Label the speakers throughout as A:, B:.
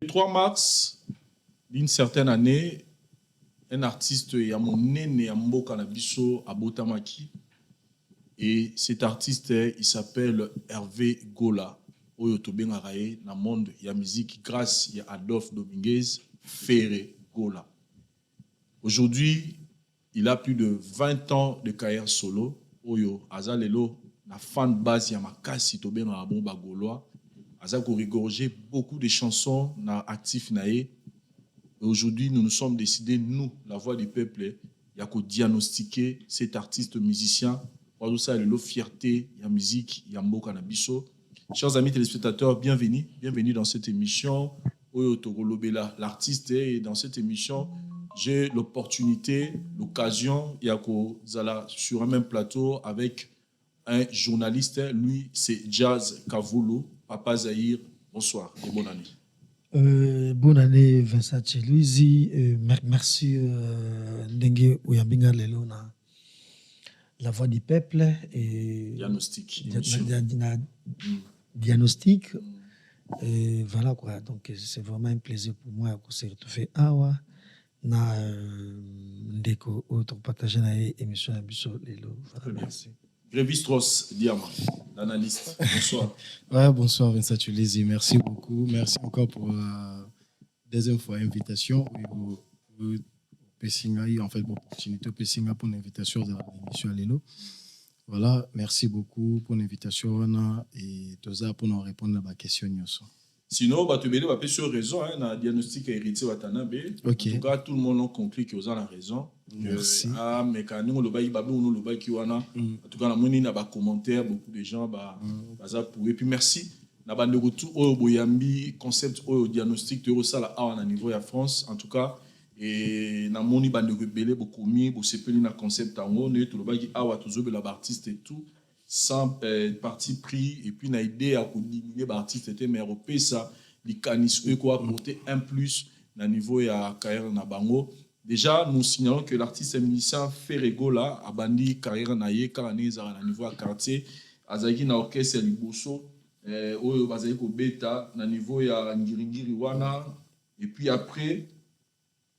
A: Le 3 mars d'une certaine année, un artiste yamonene ya mboka na biso abotamaki, et cet artiste il s'appelle Hervé Gola oyo tobengaka ye na monde ya musique grâce à Adolphe Dominguez Ferré Gola. Aujourd'hui, il a plus de 20 ans de carrière solo. Oyo azalelo na fan base ya makasi tobengaka bon ba Gaulois. Aza ko rigorger beaucoup de chansons na actif na ye. Et aujourd'hui, nous nous sommes décidés, nous, la voix du peuple, il y a qu'à diagnostiquer cet artiste musicien. Pour ça, il y a la fierté, il y a la musique, il y a Mboka Nabiso. Chers amis téléspectateurs, bienvenue dans cette émission. L'artiste, et dans cette émission, j'ai l'opportunité, l'occasion, il y a qu'à sur un même plateau avec un journaliste. Lui, c'est Jazz Kavoulou, Papa Zahir. Bonsoir et bonne année.
B: Bonne année Vincent Chelouzi, merci Ndenge Oyambinga Lelo na la voix du peuple et diagnostic. Et voilà quoi, donc c'est vraiment un plaisir pour moi de se retrouver awa na ndeko autre partager na émission na biso Lelo.
A: Voilà, merci. Grévistros Diamant, l'analyste. Bonsoir.
C: Ouais, bonsoir Vincent Chelouzi, merci beaucoup. Merci encore pour la deuxième fois invitation. En fait, l'opportunité pour l'invitation de l'émission Lelo. Voilà, merci beaucoup pour l'invitation et tout ça pour nous répondre à ma question.
A: Sinon, tu as sur raison, un diagnostic héritier Watanabe.
C: Okay.
A: En tout cas, tout le monde a conclu que vous avez raison.
C: Merci.
A: Mais quand nous avons en tout cas, on a commentaires, beaucoup de gens et puis merci. Na bande retour au boyambi concept au diagnostic de ça à niveau de France en tout cas et na moni bande rebelle beaucoup mis pour sepeli na concept en haut ne tout le bagi awa toujours la artiste et tout sans parti pris et puis na idée à diminuer l'artiste était mais européen ça les canis quoi apporter un plus na niveau ya carrière na bango. Déjà nous signalons que l'artiste musicien Ferré Gola a bandi carrière na ye carnet na niveau à quartier azaki na orchestre liboso oyo bazali ko beta na niveau ya ngiringiri wana et puis après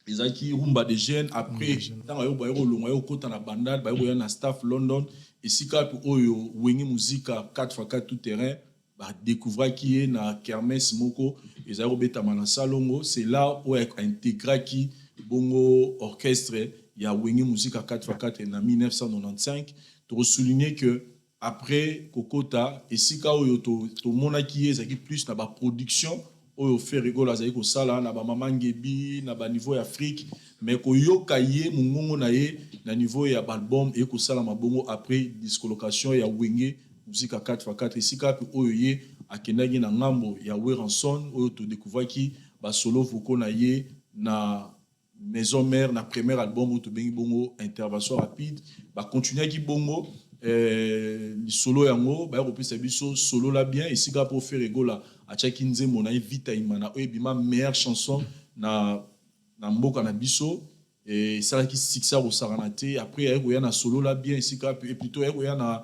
A: ezaki rumba de jeunes après tant yo bayo longa yo kota na bandal bayo ya na staff London et sika oyo wengi musica 4x4 tout terrain ba découvrir qui est na kermesse moko ezali beta na salongo c'est là où a intégré qui bongo orchestre ya wengi musica 4x4 en 1995 pour souligner que après Kokota et sika oyo to mona qui ezaki plus na ba production oyo Ferré Gola azali ko sala na ba Mama Ngebi na ba niveau ya Afrique mais ko yoka ye mungongo na ye na niveau ya album et ko sala mabongo après discolocation ya wenge musique 4x4 et sika oyo ye akendaki na ngambo ya Weranson oyo to découvrir ki ba solo voko na ye na maison mère na premier album to bengi bongo intervention rapide ba continuer ki bongo solo yango ba repisa biso solo la bien et siga pour Ferré Gola a chaki nzembo na vita imana oyo bima meilleure chanson na mboka na biso et ça qui sixa au saranate après ya na solo la bien et siga plutôt ya na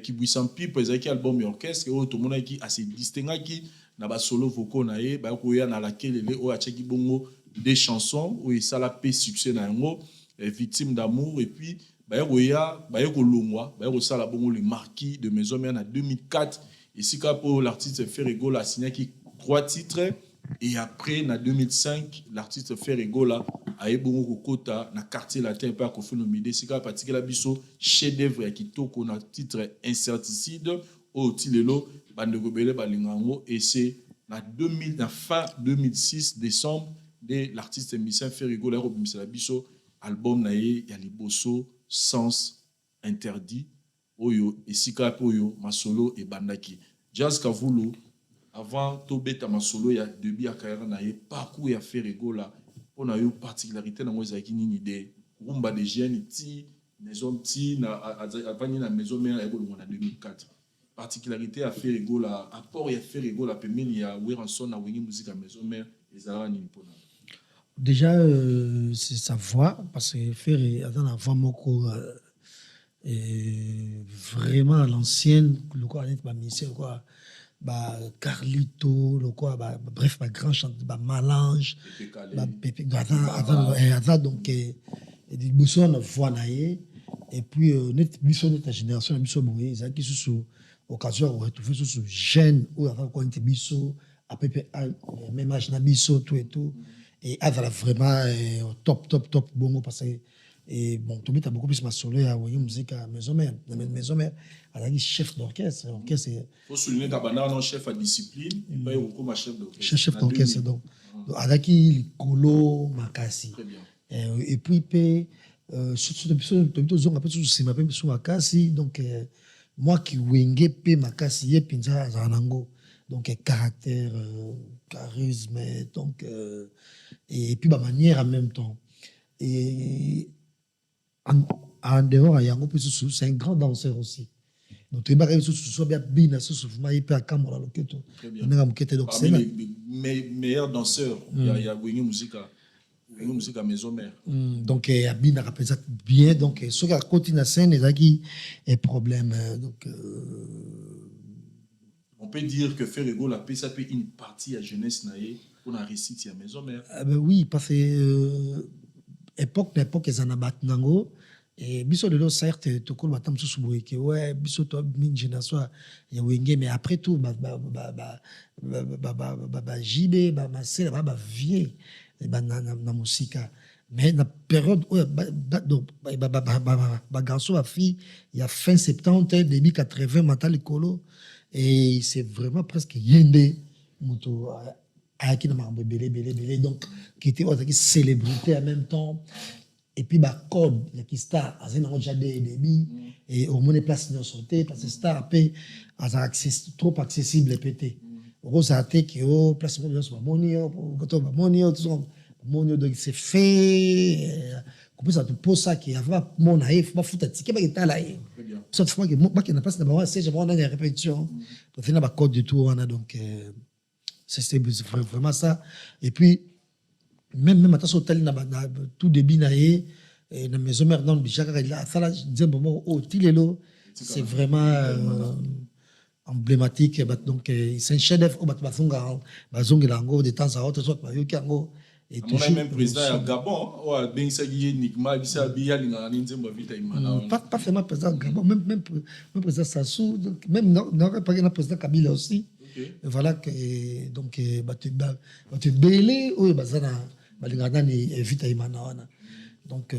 A: Kibwisan Pipe ezaki album orchestre oyo to mona ki assez distingué na ba solo vocaux na ye ba ya na laquelle le o a chaki bongo des chansons où ça la paix succès na yango victime d'amour et puis Bayeko Longwa, Bayeko Sala Bongo le marquis de Maison Mère en 2004 et si pour l'artiste Ferré Gola a signé 3 titres et après en 2005 l'artiste Ferré Gola a eu Bongo Kokota na quartier latin par Kofunomide si particulier la biso chef d'œuvre qui toko na titre Incertitude au Tilelo bande rebelle balingango et c'est na fin 2006 décembre de l'artiste musicien Ferré Gola robimisa la biso album na ye ya liboso Sens interdit oyo esika oyo masolo et bandaki Jazz Kavoulou avant to beta masolo ya début ya carrière na ye parcours ya Ferré Gola on a eu particularité na moi zaki nini de rumba de jeunes ti maison ti na avani na maison mère ya bolongo na 2004 particularité ya Ferré Gola apport ya Ferré Gola pemeli ya Weranson na wengi musique à maison mère ezala nini pona.
B: Déjà, c'est sa voix, parce que Ferré, dans la voix, vraiment à l'ancienne, le quoi, musicien, quoi. bah Carlito, le quoi, bah, bref, bah grand chanteur, bah Malange, bah Pépé, donc des boussons de voix naïe et puis net boussons de ta génération, boussons moyen, ça qui sous occasion de retrouver sous jeune ou avant quoi était boussons à Pépé même âge na boussons tout et tout et avant vraiment top bon parce que et bon, tu as beaucoup plus ma solo à voyer musique à maison mère, maison mère, à chef d'orchestre, orchestre.
A: Faut souligner qu'Abana non chef à discipline, il paye beaucoup ma chef d'orchestre.
B: Chef d'orchestre donc. Avec il colo makasi.
A: Très bien.
B: Et puis paye surtout zone un peu sous c'est ma paye sous makasi donc moi qui wenge paye makasi yé pinza zanango donc caractère charisme donc et puis ma manière en même temps et en dehors, c'est un grand danseur aussi. Donc, tu vas bien bien,
A: parmi les meilleurs danseurs, il y a Wenge Musique à maison mère.
B: Donc, Abina représente bien. Donc, ce qui continue à scène, il y a un problème. Donc,
A: on peut dire que Ferrego la paix, ça peut une partie à jeunesse naïe pour la réussite à maison mère.
B: Oui, parce que époque ils en abattent nango et biso de l'autre certes tout le matin sous que ouais biso toi mine génération ya wenge mais après tout JB ma c'est ba vieux na musique mais na période où garçon à fille il y a fin 70 début 80 mental écolo et c'est vraiment presque yende moto qui n'a pas belé donc qui était une célébrité en même temps et puis bah code il y a qui star à un déjà des débits et au moins place de sauter parce que star après trop accessible pété Rosate qui au place de monio monio donc c'est fait comme ça tu poses ça qui avait mon naïf pas foutre ticket pas est là ça fois que moi qui n'a pas ça bah c'est j'ai vraiment une répétition donc il y a pas code du tout on a donc c'est vraiment ça et puis même à hôtel tout début naïe et na maison mère dans le bijaka là ça là disais bon au tilelo c'est vraiment emblématique donc c'est un chef d'œuvre au batbazonga bazonga ngo de temps à autre soit ba yokango
A: et toujours même président à Gabon ou à ben ça qui Nikma bisa biya linga ni nzembo vita imana
B: pas vraiment président Gabon même président Sassou même non pas le président Kabila aussi. Voilà que donc tu belé ou bazana balingana ni vita imana donc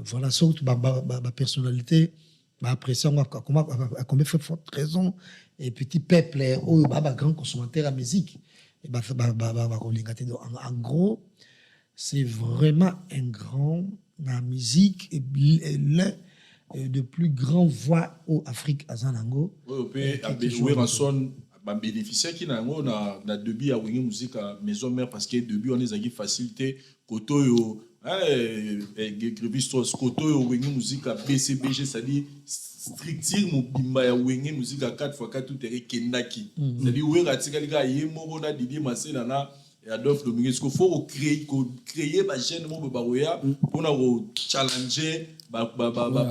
B: voilà surtout ma personnalité ma appréciation à combien fait forte raison et petit peuple ou grand consommateur à musique et en gros c'est vraiment un grand la musique et l'un de plus grands voix au Afrique à Zanango
A: bénéficiaire qui na début à Wenge Musique à maison mère parce que début on est à facilité koto yo Grévistos koto yo Wenge Musique à BCBG c'est-à-dire strictir mon bimba ya Wenge Musique à 4x4 tout est kendaki c'est-à-dire où ratika liga yemo na Didier Marcel na et Adolphe Dominguez qu'il faut créer ba jeune mo ba oya pour na challenger ba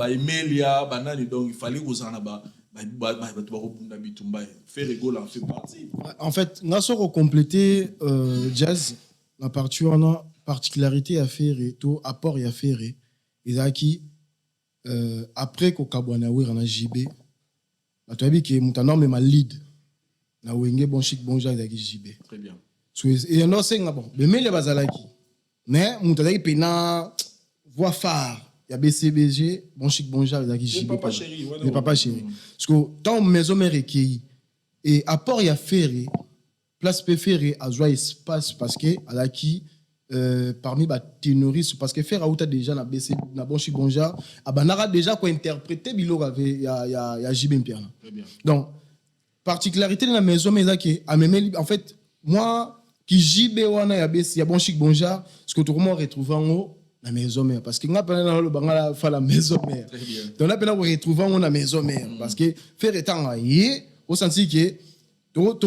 A: Emilia banani donc il fallait que ça na ba
C: en fait, nous avons complété jazz, la particularité à faire et tout, apport à faire. Et qui après que Kabouanaouir en a JB, tu as vu que mon même ma lead, na wenge bon chic bon jazz avec JB.
A: Très bien.
C: Et non c'est bon, mais les bazalaki, mais mon t'as pena voix phare. Il y a BCBG, bon chic, bon jazz, avec JB.
A: Papa chéri.
C: Ouais, papa chéri. Parce que tant maison mère est et apport il y a ferré, place préférée à joie espace parce que à la qui parmi les ténoristes parce que faire à déjà na BC na bon chic, bon jazz, à banara déjà quoi interpréter bilo avec il y a JB Pierre.
A: Très bien.
C: Donc particularité de la maison mais qui a même en fait moi qui JB wana ya BC il y a bon chic, bon jazz, ce que tout le monde retrouve en haut la maison mère parce que n'a pas le bangala fa la maison mère donc là on retrouve on la maison mère parce que faire étant yé au sens que to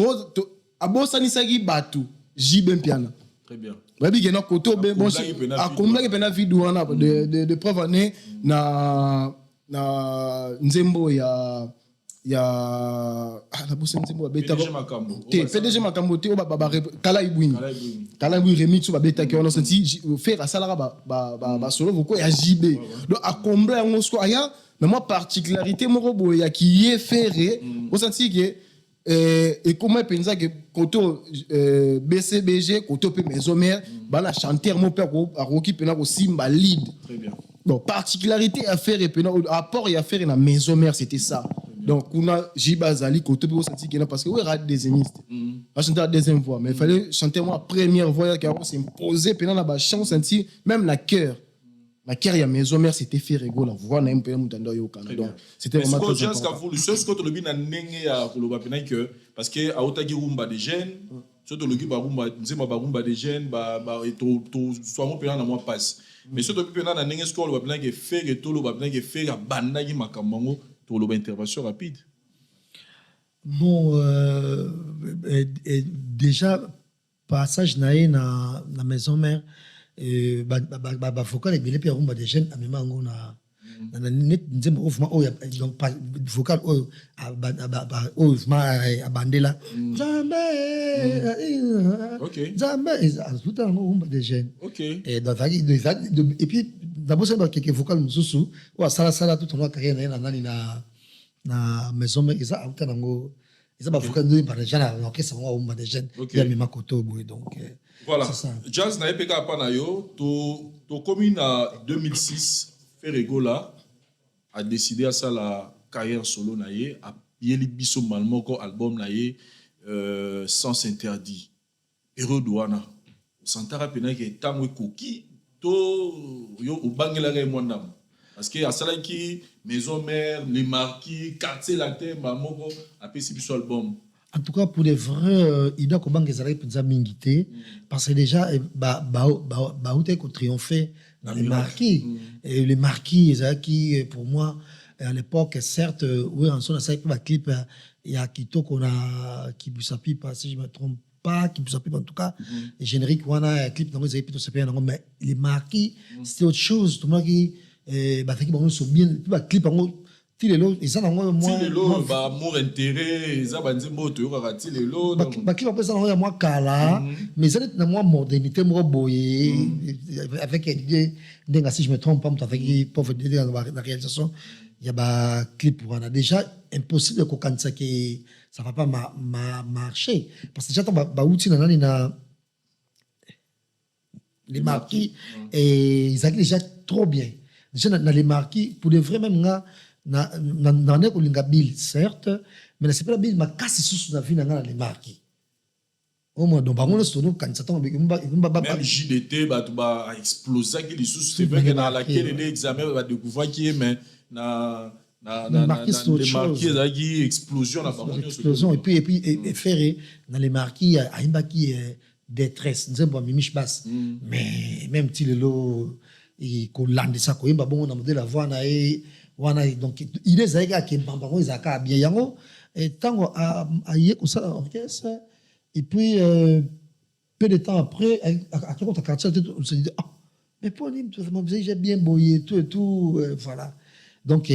C: abosani sagi batu JB piano
A: très bien
C: babi que na koto ben bon a combien que pena vidéo na de preuve année na nzembo ya il y a la bosse nzembo beta
A: PDG Makambo.
C: PDG Makambo te ba Kala Ibwini remix ba beta ki on a senti faire à salara ba solo voko ya JB donc à combler en sko aya mais moi particularité moko boye ya qui est ferré on senti que et comment pensa que côté BCBG côté pe maison mère bana chanteur mon père a roki pena ko simba lead.
A: Très bien.
C: Donc particularité à faire et pena apport et à faire na maison mère c'était ça. Donc on a Jiba Zali côté pe senti que parce que ouais rad des émistes. Pas chanter la deuxième voix mais il fallait chanter moi première voix qui a s'imposer pena na ba chance senti même la cœur. La carrière maison mère c'était fait rigolo la voix na un peu mutando yo kana donc c'était vraiment très important.
A: Ce que le bina nenge ya koloba pena que parce que a otaki rumba des jeunes surtout le ba rumba nzema ba rumba des jeunes ba to soit mon pena na moi passe mais surtout pena na nenge ce que le pena que faire et tout le pena que faire banda ki makambo to le intervention rapide.
B: Bon déjà passage na maison mère vocal ebele mpe arumba des jeunes amema yango na net nzembo oyo vraimen oyo donc vocal oyo oyo vraimen abandela nzambe azuta yango arumba des jeunes et puis nabosani bakeke vocal mosusu oyo asalasala tout ono carrière na ye na nani na maison mère eza auta nango eza bavocal ndoyo mpa déjà na orchestre yango arumba des jeunes ya mema koto boye donc
A: voilà. Jazz na epeka pa na yo to commune en 2006 Ferregola a décidé à ça la carrière solo na ye a yeli biso malmoko album na ye Sens Interdit Héros douana santara pena ke tamwe koki to yo ubangela ga mwandam parce que à ça qui maison mère les marquis quartier latin malmoko a pesi biso album.
B: En tout cas, pour les vrais, il doit comment qu'ils arrivent à m'inviter parce que déjà, où est qu'on triomphait dans les marquis. Et les marquis, qui pour moi, à l'époque, certes, oui, en son assez pas clip, il y a Kito qu'on a qui Boussapi, si je me trompe pas, qui Boussapi en tout cas, et générique, on a un clip dans les épisodes, mais les marquis, c'était autre chose. Tout le monde qui, qui bon, sont bien, clip en tilelo eza nango moi
A: tilelo ba amour intérêt eza banzembo to yoka tilelo
B: ba clip après ça nango ya moi kala mais ça na moi modernité mo boye avec l'idée ndenga si je me trompe pas avec pauvre idée dans la réalisation il y a ba clip on a déjà impossible ko kanisa que ça va pas marcher parce que j'attends ba outil na nani na les marquis et ils ont déjà trop bien déjà dans les marquis pour de vrai même nga na kolinga bill certes mais c'est pas la bill ma casse sous na vie na les marquis au moins donc bango sono kan satan
A: même JDT ba exploser qui les sous c'est vrai que dans laquelle les examens va découvrir qui mais na les marquis là qui explosion na
B: explosion et puis faire dans les marquis a imba qui détresse nzembo mimish basse mais même ti lelo et ko lande ça ko imba bon na modèle la voix na e wana donc il est zaïga qui mbambango izaka bien yango et tango a yé ko ça orchestre et puis peu de temps après à quand on on se dit ah mais Pauline tu j'ai bien boyé tout et tout voilà donc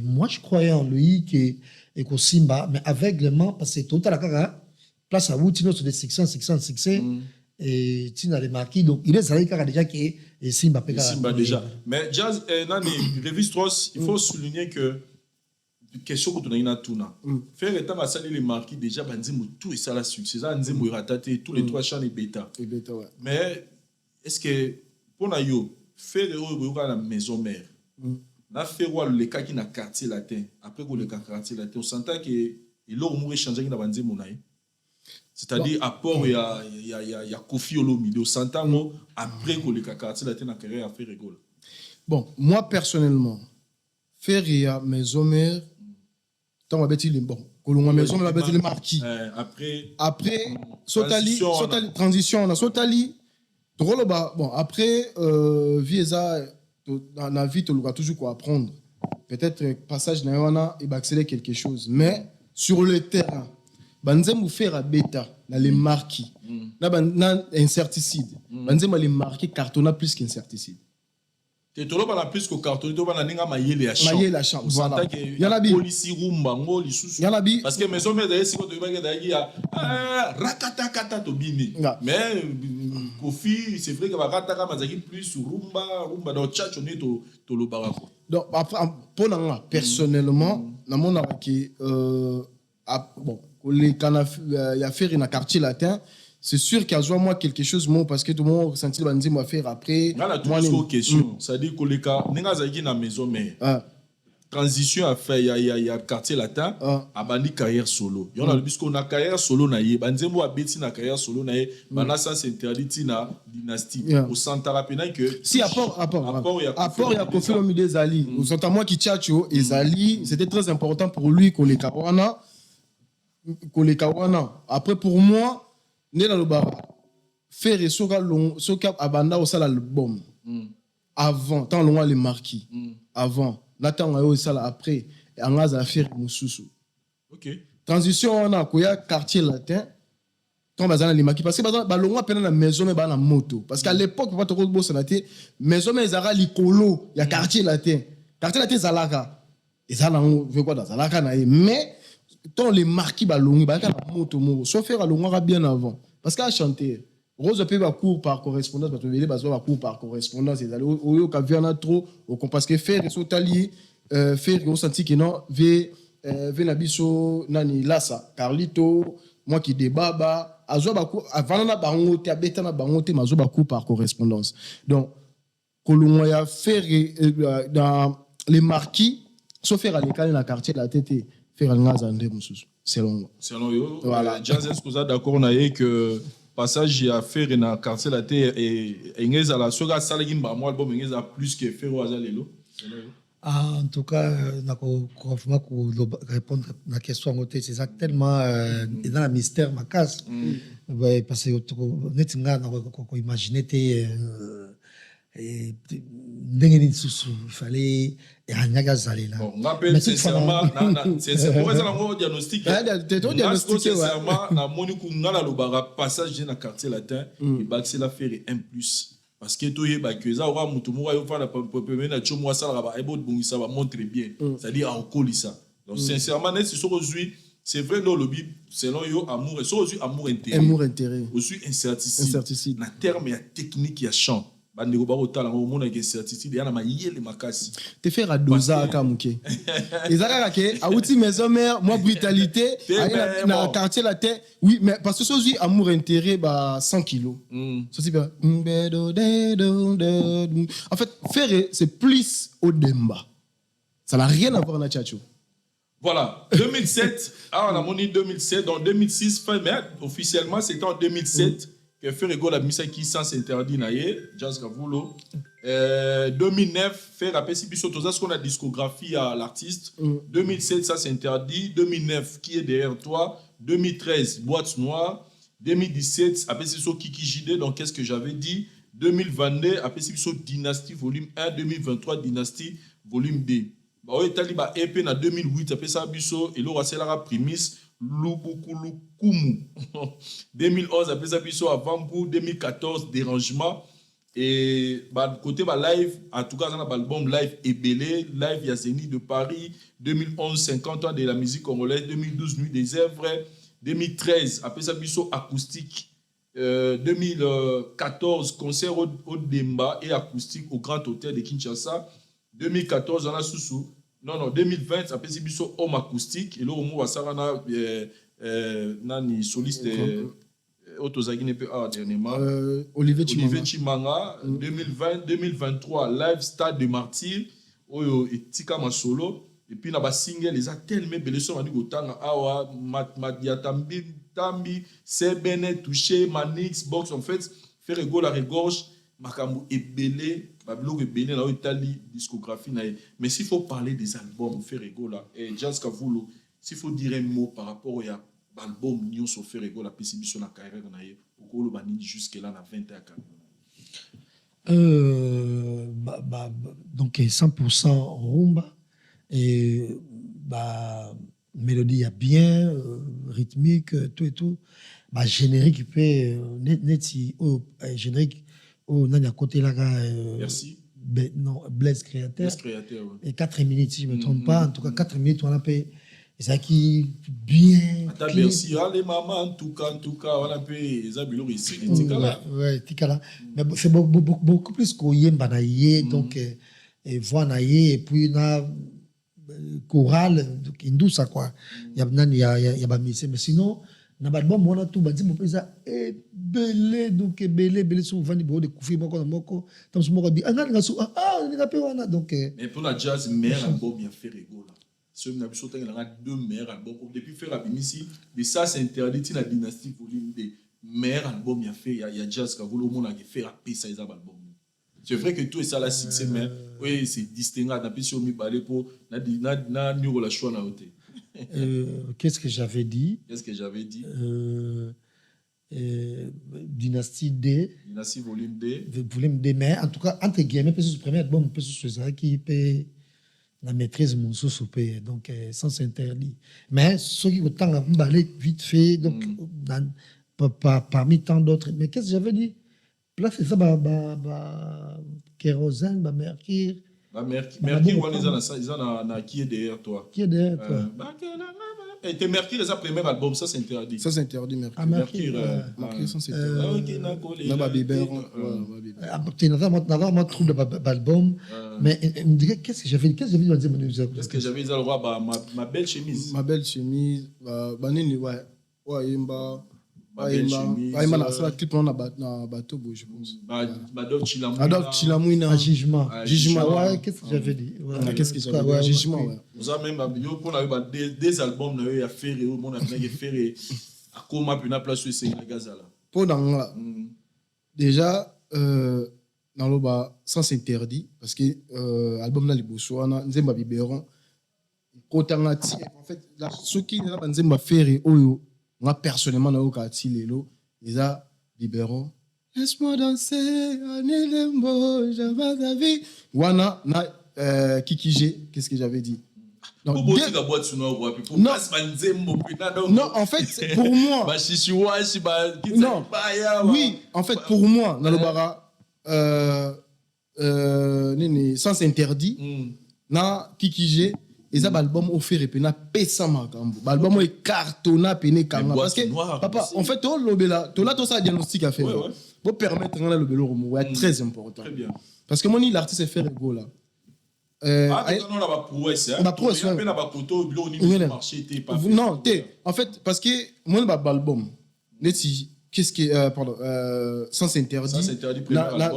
B: moi je croyais en lui que ko simba mais aveuglement parce que tout à la cara place à Woutino sur des sections et tu n'as les marquis donc il est zaïga déjà qui et Simba
A: déjà. Mais Jazz, Révis Strauss, il faut souligner que question que tu as tout na. Faire état à salir les marquis déjà banzimo tout et ça la succès ça nzimo ratate tous les trois chants et bêta.
C: Ouais.
A: Mais est-ce que pour na yo faire la maison mère. Na faire le cas qui na quartier latin après que le quartier latin on sentait que il a mourir changer qui na banzimo na. C'est-à-dire apport il y a Kofi Olomide au Santamo après que le quartier latin a carrière à faire rigole.
C: Bon, moi personnellement faire ya maison mère tant on va dire bon kolonga maison mère va dire le marquis après sotali transition on a sotali drôle bon après vieza dans la vie tu dois toujours quoi apprendre peut-être passage na wana et accélérer quelque chose mais sur le terrain banzembo faire à bêta dans les marquis na incertitude banzembo les marquis cartonna plus qu'incertitude
A: Tu as plus que carton, tu as ninga maïe les chants.
C: Maïe la chant, voilà.
A: Il y en a police rumba, ngoli sous.
C: Il y en a bi.
A: Parce que maison mais d'ailleurs si tu vas d'ailleurs rakata kata to bini. Mais Kofi, c'est vrai que va rakata mazaki plus rumba dans chat on est to le barako.
C: Donc pour moi personnellement, na mon qui bon, les il y a fait un quartier latin. C'est sûr qu'il y a moi quelque chose parce que tout le monde ressenti le bandit m'a faire après.
A: Là la toute question, ça dit que les cas ninga zaki na maison mais transition à faire il y a quartier latin a bandi carrière solo. Il y en a puisqu'on a carrière solo na yé banzembo a beti na carrière solo na yé bana ça c'est interdit na dynastie au centre rapena que
C: si apport il y a Kofi Olomide Zali au centre moi qui tchatcho et Zali c'était très important pour lui qu'on les kawana après pour moi Nela Loba faire et soka abanda au sal album avant tant loin les marquis avant l'attend au sal après et en gaz à faire mususu.
A: OK.
C: Transition on a quoi quartier latin quand bazana les marquis parce que bazana balonga pena na maison mais ba na moto parce qu'à l'époque pas trop beau sanaté maison mais zara likolo il y a quartier latin zalaka et ça on veut quoi dans zalaka na mais tant les marquis balongi ba na moto mo sauf faire alonga bien avant parce qu'à chanter Rose peut va cours par correspondance parce que les bases va cours par correspondance et aller au cas viana trop parce que faire so tali faire au senti que non ve na biso nani lasa Carlito moi qui débaba azo ba cours avant na bango te abeta na bango te mazo ba cours par correspondance donc kolongo ya faire dans les marquis sauf faire à l'école dans quartier la tête faire ngazande mususu selon
A: yo
C: voilà
A: jazz est-ce que vous êtes d'accord on a que passage à faire dans le quartier la terre et ingeza la soga salagin ba moi album ingeza plus que faire au azalelo.
B: En tout cas nako répondre à la question c'est exactement dans le mystère ma case parce que netinga nako imaginer il fallait
A: bon, on appelle sincèrement c'est pour ça qu'on diagnostic sincèrement na moniku ngala lobara passage dans quartier latin et baxi la faire un plus parce que toi ba que ça wa mutu mo yo fa na peuple na chomo sala ba ebo bongisa ba montre bien c'est-à-dire en colissa donc sincèrement net c'est aujourd'hui c'est vrai dans le Bible selon yo amour et aujourd'hui amour intérêt aussi incertitude na terme ya technique ya chant bandeko ba otala ngo mona ke certitude yana mayele makasi
C: te faire à dosa kamuke ezaka ke auti maison mère moi brutalité na quartier la terre oui mais parce que sozi amour intérêt ba 100 kilos sozi ba en fait faire c'est plus au demba ça n'a rien à voir na tchatcho.
A: Voilà 2007 on a moni 2007 dans 2006 fin mai officiellement c'était en 2007 que Ferrego la mise qui sans interdit naie Jazz Kavulo 2009 fait rappeler si biso toza ce qu'on a discographie à l'artiste 2007 ça c'est interdit 2009 qui est derrière toi 2013 boîte noire 2017 après c'est sur Kiki JD donc qu'est-ce que j'avais dit 2022 après c'est sur Dynasty volume 1 2023 Dynasty volume 2 bah ouais taliba EP na 2008 après ça biso et l'aura c'est la prémisse Lubukulukumu 2011 après ça biso avant pour 2014 dérangement et bah côté bah live en tout cas on a l'album live Ebélé live Yazeni de Paris 2011 50 ans de la musique congolaise 2012 Nuit des œuvres 2013 après ça biso acoustique 2014 concert au Demba et acoustique au Grand Hôtel de Kinshasa 2014 on a sous non 2020 après c'est biso homme acoustique et là au moins ça na nani soliste Otozagi ne peut dernièrement
C: Olivier
A: Chimanga 2020 2023 live Stade de Martyr oyo etika ma solo et puis na ba single les a tellement belle son mani gotanga awa madia tambi c'est benet touché manix box en fait faire ego la regorge makambo ebele babilo ebele na Italie discographie na mais s'il faut parler des albums faire ego là et Jazz Kavulo s'il faut dire un mot par rapport à l'album nyonso faire ego la pesi biso na carrière na ye okolo banini jusque là na 20 ans
B: donc 100% rumba et mélodie bien rythmique tout et tout générique peut net générique nani à côté là
A: merci
B: non, Blaise Créateur.
A: Blaise Créateur, ouais.
B: Et 4 minutes, si je ne me trompe pas. En tout cas, 4 minutes, on a payé. Et ça qui bien.
A: Attends, merci. Allez, maman, en tout cas, on a payé. Zabilo, ici, Tikala.
B: Ouais, Tikala. Mais c'est beaucoup plus qu'Oyem Banaye, donc, et voix naye, et puis, on a chorale, hindou, ça, quoi. Il y a mais sinon, na l'album on a tout bandi mon pesa et belé donc belé souvent ni bo de koufi moko tam so moko bi anga nga so nga pe wana donc
A: mais pour la jazz meilleur album bien fait rigolo là ce n'a plus sauté nga deux meilleurs albums depuis faire abimisi mais ça c'est interdit la dynastie volume des meilleurs albums bien fait il y a jazz ka volo monde qui fait rapper ça les albums c'est vrai que tout est ça la succès mais oui c'est distingué na pisio mi balé pour na ni relation na hauteur.
B: Qu'est-ce que j'avais dit? Dynastie D.
A: Dynastie volume D.
B: Volume D, mais en tout cas, entre guillemets, parce que ce premier album, peut se faire qui peut la maîtrise mon sous donc sans interdit. Mais ceux qui autant emballé vite fait, donc parmi tant d'autres. Mais qu'est-ce que j'avais dit? Là, c'est ça, kérosène, mercure.
A: Mercure, ils ont qui est derrière toi?
B: Qui est derrière toi?
A: Et Mercure, c'est le premier album, ça c'est interdit.
C: Ça c'est interdit, Mercure.
A: Mercure,
C: ça c'est interdit. Là,
B: tu n'as pas trouvé d'album, mais qu'est-ce que j'avais dit?
A: Qu'est-ce que j'avais dit? Ma belle chemise.
C: Ma belle chemise, ça clip on a bateau je pense.
A: Adolphe
B: Chilamouina. Jugement.
C: Ouais,
B: qu'est-ce que j'avais dit?
C: Qu'est-ce que j'avais dit? Jugement, ouais.
A: Vous avez même pour des albums il y a fait au monde a fait à comment puis na place sur c'est Gazala.
C: Pour dans là. Déjà dans le bas sans interdit parce que album là les Botswana Nzemba Biberon kotangati en fait là ceux qui là Nzemba faire oyo moi personnellement na okati lelo les a libéraux laisse-moi danser anelembo j'avais la vie wana na kikije qu'est-ce que j'avais dit
A: non
C: en fait pour moi non oui en fait pour moi dans le bara sans interdit na kikije les albums offert et pena pesa makambo album est cartonna pene kanga parce que papa en fait to lobela to là to ça diagnostic à faire pour permettre là le belo romo est très important
A: très bien
C: parce que mon l'artiste est faire ego là
A: non la prouesse hein la photo marché pas
C: non en fait parce que mon album neti qu'est-ce que pardon sans interdit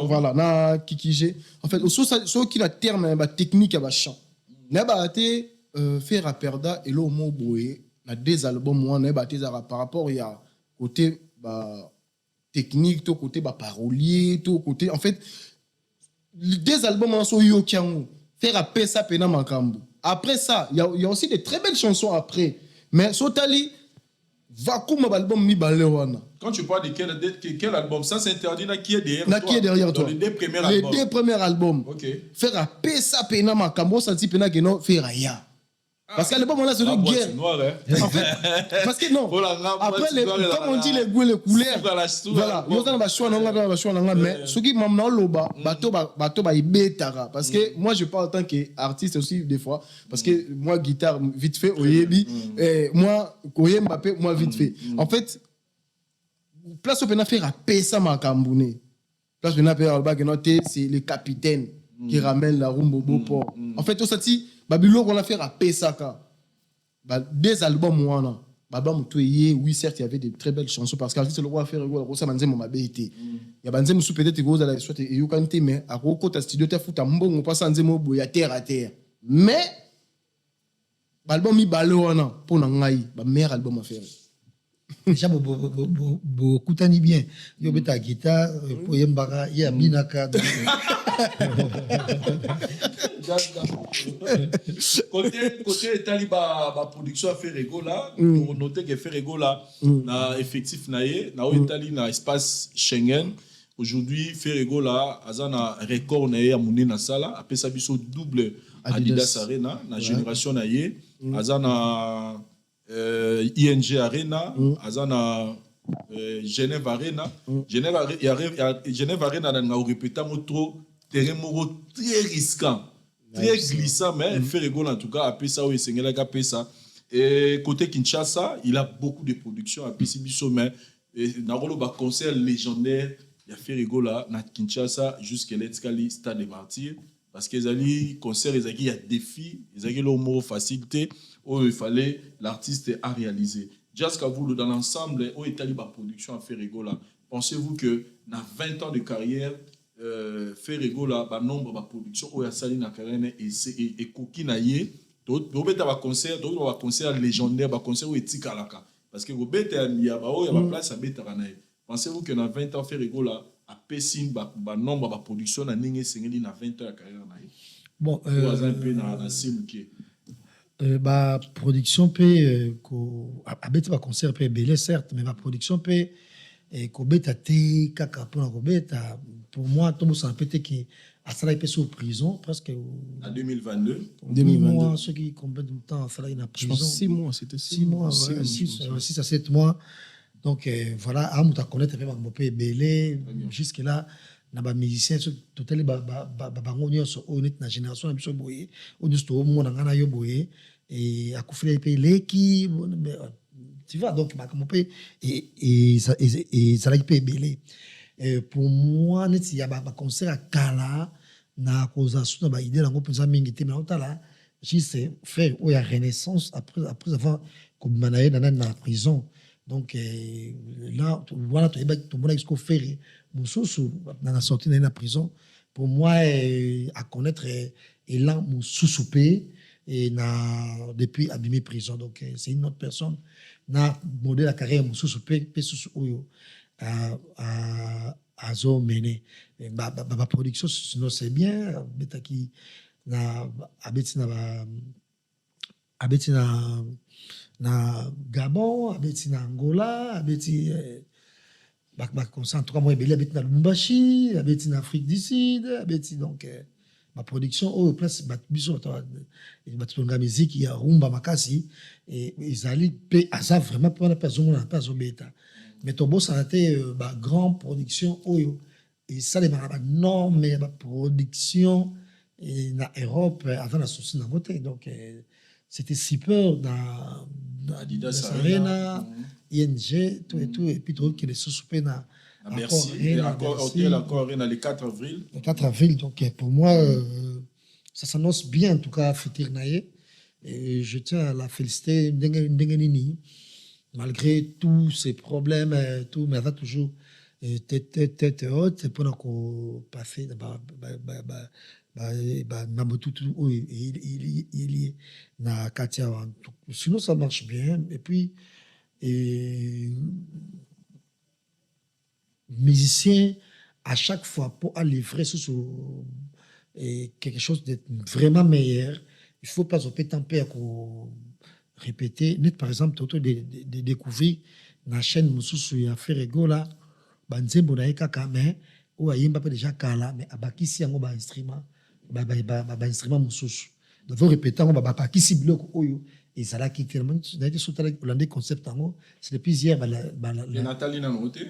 C: voilà na kikije en fait so qui la terme technique à chant n'a pas été fait raperda et l'homme au boé na deux albums moi n'a pas été par rapport il y a côté technique tout côté parolier tout côté en fait deux albums en so yo kiango faire rapper ça pena makambo après ça il y a aussi des très belles chansons après mais sotali va comme album mi balewana.
A: Quand tu parles de quel album, ça c'est interdit là qui est derrière toi.
C: Qui est derrière toi.
A: Les deux premiers albums.
C: OK. Faire rapper ça pena makambo ça dit pena que non faire rien. Parce que l'album là c'est une guerre. En fait parce que non. Après comme on dit les goûts les couleurs. Voilà, yo ça va choix non mais ce qui m'a na loba bato ba ibetara parce que moi je parle en tant qu'artiste aussi des fois parce que moi guitare vite fait oyebi moi koyem Mbappé moi vite fait. En fait place au faire rapper ça makamboune. Place au faire que noter c'est le capitaine qui ramène la rumbe au port. En fait tout ça Babylone on a fait rapper ça des albums moi album oui certes il y avait des très belles chansons parce qu'artiste le roi faire le ça manzemo mabéité il y a banzemo sous peut-être gros à soit et yokante mais à roko ta studio ta futa mbongo pas nzemo boya terre à terre mais album mi balona pour na ngai ba meilleur album à faire
B: déjà beaucoup tani bien yo beta guitare pour yembara ya binaka
A: côté taliba production Ferrego là pour noter que Ferrego là na effectif naé na Italie na espace Schengen aujourd'hui Ferrego là azana record naé à moni na sala après ça biso double Adidas Arena na génération naé azana ING Arena azana Genève Arena Genève Arena na répéta trop terrain moko très risquant, très glissant, mais Ferrego en tout cas a fait ça, oui, c'est a fait ça. Et côté Kinshasa, il a beaucoup de production à Pissibiso, mais Narolo ba concert légendaire, il y a Ferrego là, na Kinshasa jusqu'à l'Etskali Stade des Martyrs, parce qu'ils allaient concert, il y a défi, ils avaient le mot facilité, où il fallait l'artiste à réaliser. Just vous dans l'ensemble, où est allé la production à Ferrego là. Pensez-vous que dans 20 ans de carrière, Ferrego là, ba nombre de production où il y a sali na carrière et kokinaye, d'autres ba concert légendaire, ba concert où etika laka, parce que Robert il y a ba place à Betaranaye. Pensez-vous que dans 20 ans Ferrego là a pessin ba nombre de production na ninge sengeli na 20 ans de carrière na ye.
B: Bon,
A: un peu na simuke.
B: Ba production peut ko abeti ba concert peut belé certes, mais ba production peut ko beta te kaka pour ko beta pour moi tout ça peut-être que à ça il peut sous prison presque
A: en 2022
B: mois ceux qui combien de temps ça là il en prison.
C: Je pense 6 mois, c'était
B: 6 mois, 6 à 7 mois. Donc voilà, à muta connaître un peu mon peu belé jusque là na ba musicien total ba bangonyo so honnête na génération na biso boye au juste au monde ngana yo boye et à kufile pe leki tu vois donc ma comme pe et ça peut belé pour moi net il y a ba concert à Kala na cause sous ba idée lango pensa mingi te mais otala juste faire où il y a renaissance après avoir comme manaye na prison. Donc là, voilà, tout le monde a fait Moussoussou dans la sortie de la prison. Pour moi, à connaître Elan Moussousoupé et depuis abîmé prison. Donc c'est une autre personne. Na modèle la carrière Moussousoupé, Pessousou à zo mené. Ma production, sinon c'est bien. Beta qui na abeti na Gabon, abeti na Angola, abeti comme ça en 3 mois belé abeti na Lubumbashi, abeti na Afrique du Sud, abeti donc ma production au place biso batonga musique ya rumba makasi et izali pe asa vraiment pour la personne na pas beta mais to boss a été ba grand production oyo et ça les ba non mais ba production et na Europe avant la souci na voter donc c'était super dans
A: Adidas
B: Arena, ING, tout et tout, et puis tout qui est sous-soupé dans
A: Merci. Encore le 4 avril.
B: Le 4 avril, donc pour moi, ça s'annonce bien, en tout cas, Fitir Naye. Et je tiens à la féliciter, Ndengenini, malgré tous ces problèmes, tout, mais elle va toujours tête haute pour nous passer. Il est na Katia. Sinon, ça marche bien. Et puis, musicien, à chaque fois, pour aller livrer sur quelque chose de vraiment meilleur, il faut pas opter tant pis à répéter. Net, par exemple, tu as découvert la chaîne Moussoussou et Ferrego là, Banzembo na Ekaka, mais ou ayimba déjà kala, mais abakisi yango ba instrument. Ba instrument Moussoussou. Nous devons répéter, on va pas qui si bloc oyo et ça là qui tellement d'ailleurs sur le hollandais concept en c'est depuis hier
A: Nathalie na noté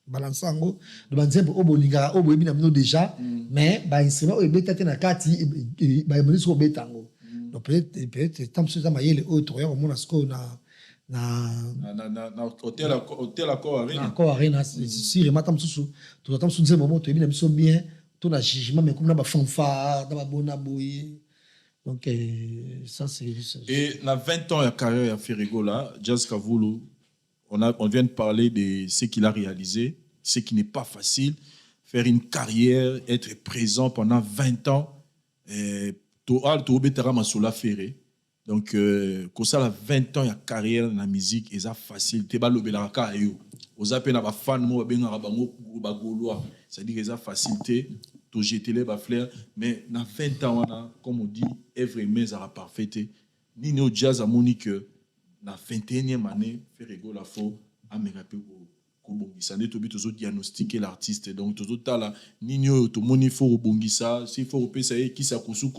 B: balançango de banzembo obolinga oboyebi na mino déjà mais ba instrument oyo betate na kati ba yemoni so betango donc peut-être tant que ça mayele o to yo mona sko na
A: hôtel Accor Arena.
B: Accor Arena si remata msusu to tam sunze moment to yebi na biso bien tout na jugement mais comme na ba fanfare na ba bona boye donc ça c'est
A: et na 20 ans de carrière à Ferrego là Jazz Kavulu on vient de parler de ce qu'il a réalisé, ce qui n'est pas facile, faire une carrière, être présent pendant 20 ans donc quand ça a 20 ans de carrière dans la musique et ça facile te ba lobelaka yo oza pe na ba fan mo ba benga bango ba golois c'est-à-dire que ça facilité to jeter les ba fleurs mais na 20 ans comme on dit every mais ça parfaite ni no jazz a monique na 21e année Ferrego la fo ameka pe ko bongisa ne to bi to diagnostiquer l'artiste donc to tala ni no to moni fo bongisa si faut repesa qui sa kosu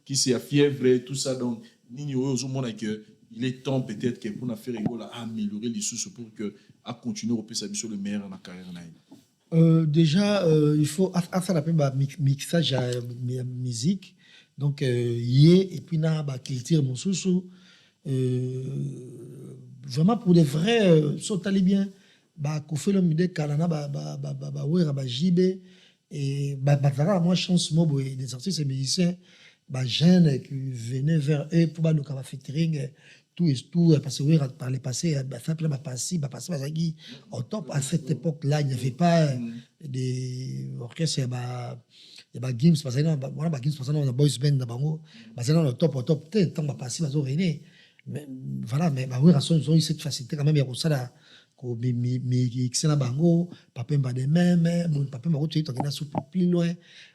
A: qui c'est fièvre tout ça donc ni no ozo mona que il est temps peut-être que pour na Ferrego la améliorer les sous pour que à continuer repesa sur le meilleur dans la carrière na
B: Déjà, il faut faire un peu mixage à musique. Donc, et puis, na culture, mon sous vraiment, pour de vrai, ça allait bien. Qu'on fait le mide kalana, ouais, jibé. Et moi, chance, moi, des artistes et musiciens, jeunes qui venaient vers eux pour le featuring. Tout et tout, parce que par le passé, ça peut passer, au top, à cette époque-là, il n'y avait pas des orchestres, il y a Gims, parce que non, Gims, parce que non, boys band, parce que non, au top, tant que passer, parce que mais voilà, mais oui, ils ont eu cette facilité quand même, il y a ça là, mais c'est là, bango, papa m'a des mêmes, mon papa m'a retenu, tu as plus loin.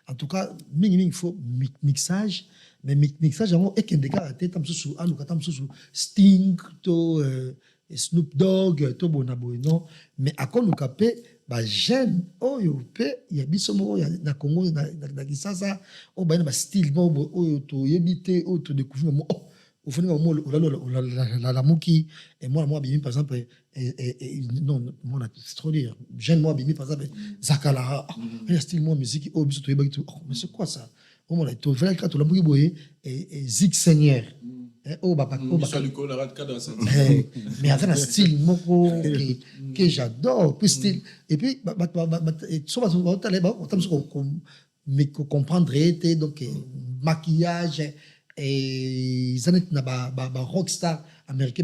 B: En tout cas, il faut mixage. Mais mixage est qu'un des gars tam sous alu katam sous Sting to Snoop Dogg to Bonaboy non mais à quoi nous capé ba jeune oyo pe ya biso mo ya na Congo na Kinshasa o ba na style mo oyo to yebité oyo to découvrir mo au fond mo la muki et moi bimi par exemple non moi c'est trop dire jeune moi bimi par exemple Zakalara il style moi musique o biso to yebaki to mais c'est quoi ça on a tout vrai quand on l'a boyé et Zig Seigneur mais avec un style que j'adore puis style et puis comprendre donc maquillage et ils ont rockstar américain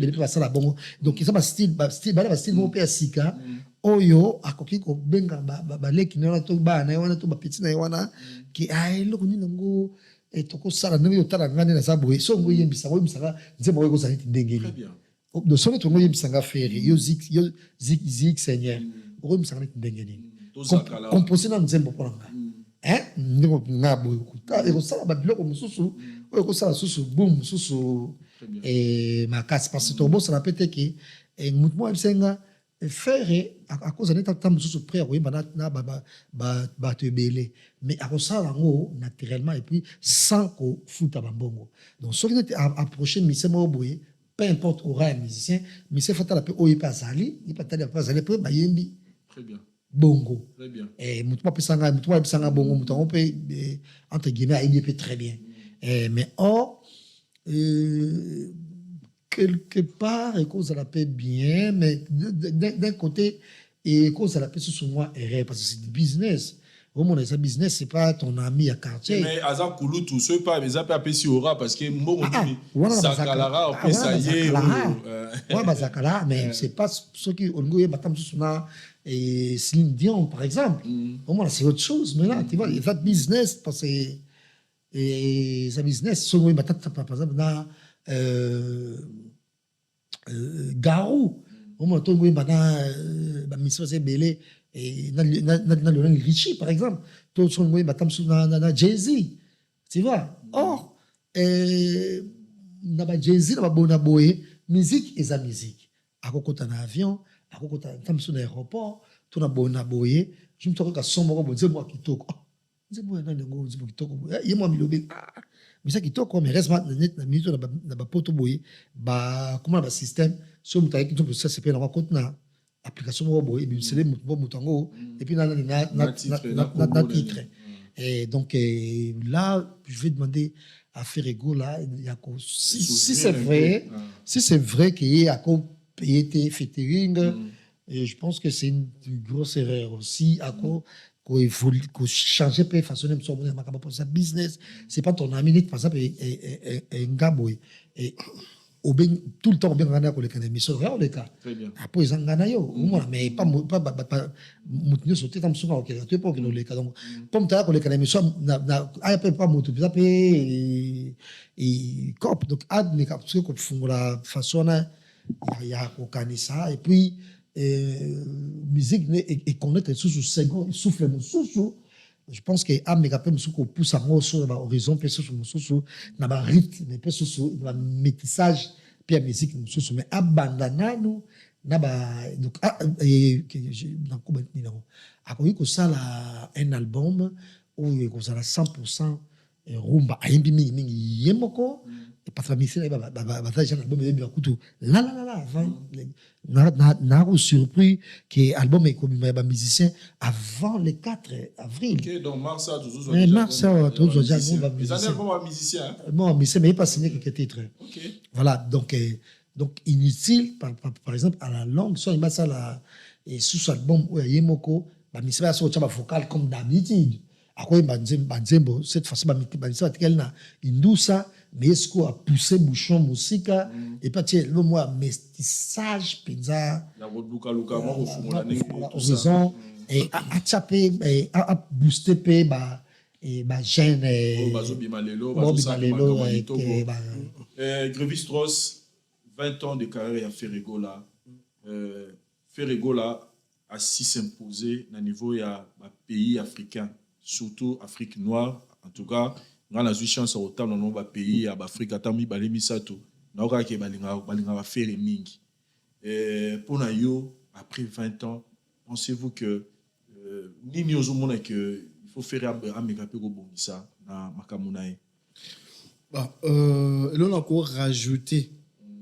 B: donc ils ont un style mon père sika oyo akoki ko benga leki na to ba na wana to ba petit na wana ki ai loko ni ngo etoko sala na yo tala ngane na sabo so ngo yembisa nzema ko za ndengeli do so to ngo yembisa nga feri yo zik seigneur ko yembisa nga ndengeli composer na nzembo polanga ndiko ngabo ko ko sala ba biloko mususu ko sala susu boom susu makasi parce que to bo sala pete ki mutmo yembisa faire à cause de l'état de sous près oui te belé mais à cause ça naturellement et puis sans qu'on foute à bambongo donc ce qui est approché mais moi boy peu importe aura un musicien mais c'est fatal après oyi pas zali il pas tali pas zali après bayembi
A: très bien
B: bongo
A: très bien
B: et mutuwa pisanga bongo mutuwa on peut entre guillemets il peut très bien mais quelque part, et cause à la paix bien, mais d'un côté, et cause à la paix sous moi, parce que c'est du business. Au moins, c'est business, c'est pas ton ami à quartier.
A: Mais Azar Koulou, tout ce pas, mais ça peut appeler si aura, parce que moi, on dit, Zakalara, après ça y est.
B: Ouais, Zakalara, mais c'est pas ce qui ont eu, Batam Soussouna et Slim Dion, par exemple. Au moins, c'est autre chose, mais là, tu vois, il y a ça de business, parce que, et ça business, son par exemple, dans, Garou au moins tout le monde mission c'est belé et dans le Richie par exemple tout le monde batam sur na Jay-Z tu vois or na ba Jay-Z na ba bona boy musique et sa musique à côté na avion à côté tam sur l'aéroport tout na bona boy je me trouve que son moko bon moi kitoko moi na ngo kitoko ye moi milobe mais ça qui toque comme reste net na minute na ba poto boy ba comment ba système so mutaye qui ça c'est pas na compte na application mo boy et c'est les mutango et puis na titre et donc là je vais demander à Ferrego là il y a si c'est vrai qu'il y a payé tes featuring et je pense que c'est une grosse erreur aussi à quoi qu'il faut changer de façonner son business c'est pas ton ami par exemple et ngabo et tout le temps bien gagner avec les émissions real les cas après ils en gagnent yo mais pas mutinyo sauter tam souvent OK tu pas que les cas donc comme tu as avec les émissions na pas mutu ça et cop donc ad ne capture que fungula façon il y a kokanisa et puis musique et connaître sous second souffle sous je pense que ameka pe musuko pousse en sur horizon pe sous mususu na ba rythme pe sous na métissage pe musique mususu mais abandonano na ba donc dans combien de numéros akoyi ko sala un album où il ko sala 100% rumba ayembi mingi yemoko parce que misina ba genre album yembi kutu la avant na surpris que album est comme ba musicien avant le 4 avril.
A: OK, donc Mars
B: toujours déjà
A: ba musicien.
B: Bon, mais c'est mais pas signé quelques titres.
A: OK.
B: Voilà, donc inutile par exemple à la langue soit il m'a ça la et sous album où yemoko ba musicien so tchaba vocal comme d'habitude. Après banzembo cette fois-ci banzembo tel na indusa mais est-ce qu'on a poussé bouchon musique et pas tiens le moi mestissage penza
A: la luka moi au fond la
B: horizon et a tapé et a booster pe ba et ba jeune
A: bazo bimalelo Grevi Strauss 20 ans de carrière à Ferregola Ferregola a si s'imposer na niveau ya pays africain surtout Afrique noire en tout cas on a eu chance au temps dans nos pays à Afrique atami balemi sato na oka ke balinga faire mingi pour na yo après 20 ans pensez-vous que nini ozomona que il faut faire ameka pe ko bongisa na makamunae
C: là on a encore rajouté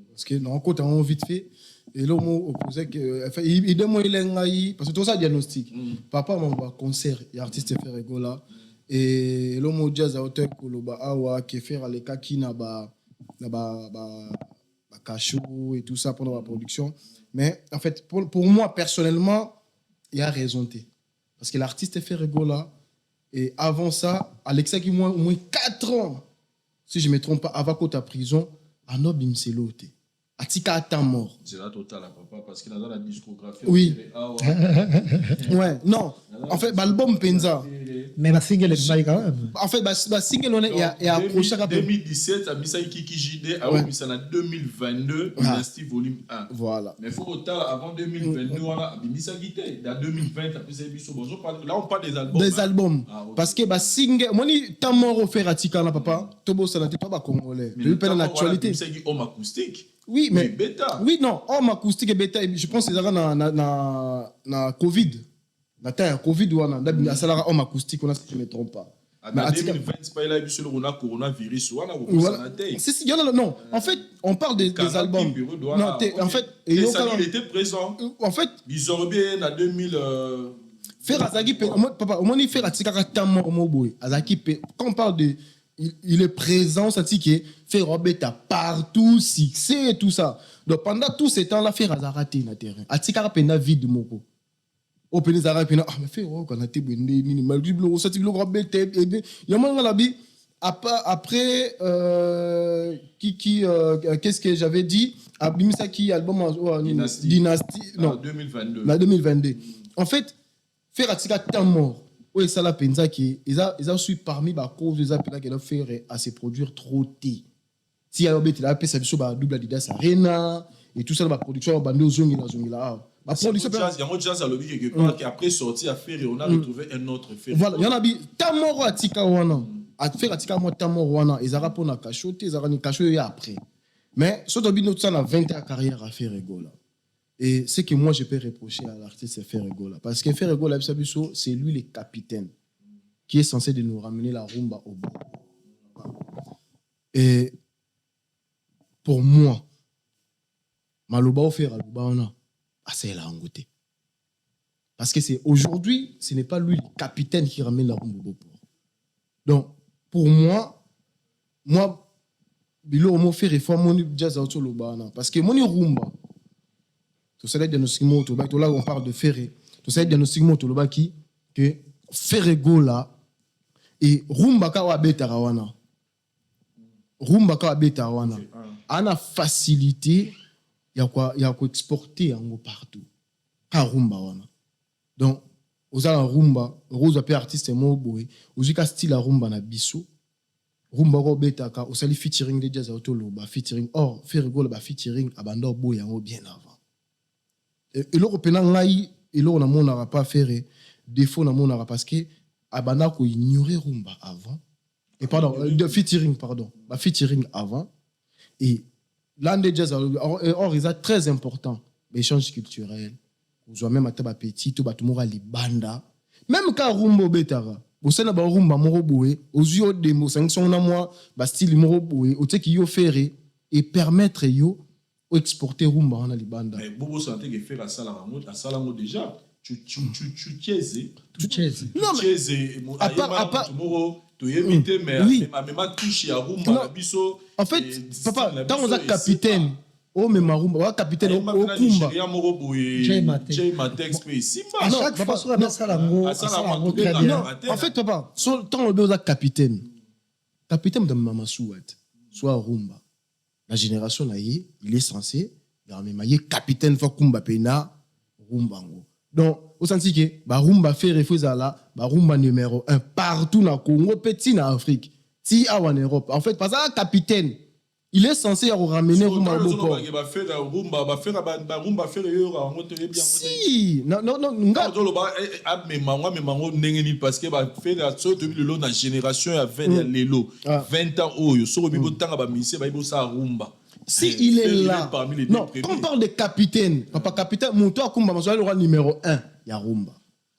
C: parce que non quand on vite fait et là on opposait que enfin il demande il ngai parce que tout ça diagnostic papa mon concert et artiste Ferregola et là on jazz à hauteur koloba awa qui faire les kaki na ba cachou et tout ça pendant la production mais en fait pour moi personnellement il y a raison parce que l'artiste Ferregola et avant ça Alexa qui au moins 4 ans si je me trompe pas avant qu'on ta prison à Nobimselote Atika attend mort.
A: C'est la totale, papa, parce qu'il a dans la discographie.
C: Oui. Ouais, non. En fait, l'album Penza.
B: Mais la single est pas quand même.
C: En fait, la single on est approché
A: à 2017, à Misa Kiki JD, à Misa 2022, Dynasty Volume 1.
C: Voilà.
A: Mais il faut autant avant 2022, on a Misa Guité. Dans 2020, après c'est Bisso. Là, on parle des albums.
C: Des albums. Parce que la single, moi, ni tant mort offert à Tika, papa. Tobo, ça n'était pas congolais.
A: Mais
C: le l'actualité.
A: Misa Guité, homme acoustique.
C: Oui, mais
A: bêta.
C: Oui, non, homme acoustique et bêta, je pense que c'est na Covid. Na temps Covid ou na ça homme acoustique, on si je me trompe pas.
A: Mais en 2020, c'est pas là sur le coronavirus ou
C: si non, en fait, on parle des albums. Non, en fait,
A: il était présent.
C: En fait,
A: ils ont bien en 2000
C: faire Azaki papa, au moins il fait Atika tellement moboy. Azaki quand on parle de il est présent, ça dit que faire Robeta partout, succès et tout ça. Donc pendant tout ce temps-là, faire Azarate na terrain. Atika pena vide moko. Au Pénézara pena mais faire quand on a été ni malgré le ça dit le Robeta et il y a moins la bi après qu'est-ce que j'avais dit Abimisaki album Dynasty non
A: 2022.
C: La 2022. En fait, faire Atika tant mort. Oui, ça la pensa qui ils ont su parmi les causes des appels qu'elle a fait à se produire trop tôt. Si elle a été là, ça sur la double Adidas Arena et tout ça la production bande aux zongi là. La production
A: il y a un jazz à lobby quelque part qui après sorti à faire et on a retrouvé un autre fait.
C: Voilà, il y en a bi tamoro atika wana. À faire atika mo tamoro wana, ils ont pour na cachoter, ils ont ni cachoter après. Mais ce dobi notre ça na 20 ans carrière à faire Ferregola. Et ce que moi je peux reprocher à l'artiste, c'est Ferregola. Parce que Ferregola, c'est lui le capitaine qui est censé de nous ramener la rumba au bout. Et pour moi, Maloba offert à Lubana, c'est la angouté. Parce que c'est aujourd'hui, ce n'est pas lui le capitaine qui ramène la rumba au bout. Donc, pour moi, Bilo m'a fait réformer mon jazz auto Lubana. Parce que mon rumba, tout ça, là on parle de Ferré. Tout ça, qui que Ferregola et Rumba Kawa Betarawana. Rumba Kawa Betarawana. On a facilité, il y a quoi exporter en partout. Ka Rumba wana. Donc, aux ala Rumba, Rose a artiste mo boy, aux ka style Rumba na biso. Rumba ko betaka, au sali featuring de jazz auto loba featuring or Ferregola ba featuring abandor boy yango bien avant. Et l'Européen ngai et l'on n'a pas fait défaut na monara parce que abana ko ignorer rumba avant et pardon de featuring avant et l'ande jazz or ils sont très important l'échange culturel vous avez même à taba petit to batumora libanda même quand rumba betara bosala ba rumba moko boye ozio demo sanction na moi ba style moko boye oteki yo faire et permettre yo exporter rumba na libanda.
A: Mais Bobo santé que faire ça la déjà tu
C: non mais à part
A: tu éviter mais même touche à rumba biso
C: en fait papa quand on a capitaine oh mais marumba wa capitaine au kumba
B: Jay Matex
A: Simba
B: à chaque fois sur la salango très bien.
C: En fait papa tant on a capitaine de mama souat soit rumba la génération là il est censé il capitaine fa kumba pena rumba ngo. Donc au sens que ba rumba fait refuser là ba rumba numéro 1 partout na Congo petit na Afrique si en Europe en fait parce que capitaine il est censé ramener rumba au port. Si non
A: parce que ba faire ça depuis le la génération ya 20 ans oyo so bibo tanga ba mise ba ibo sa rumba.
C: Si il est là, non, quand on parle de capitaine, papa capitaine, mon toit Kumba, le roi numéro 1, il y a Rumba.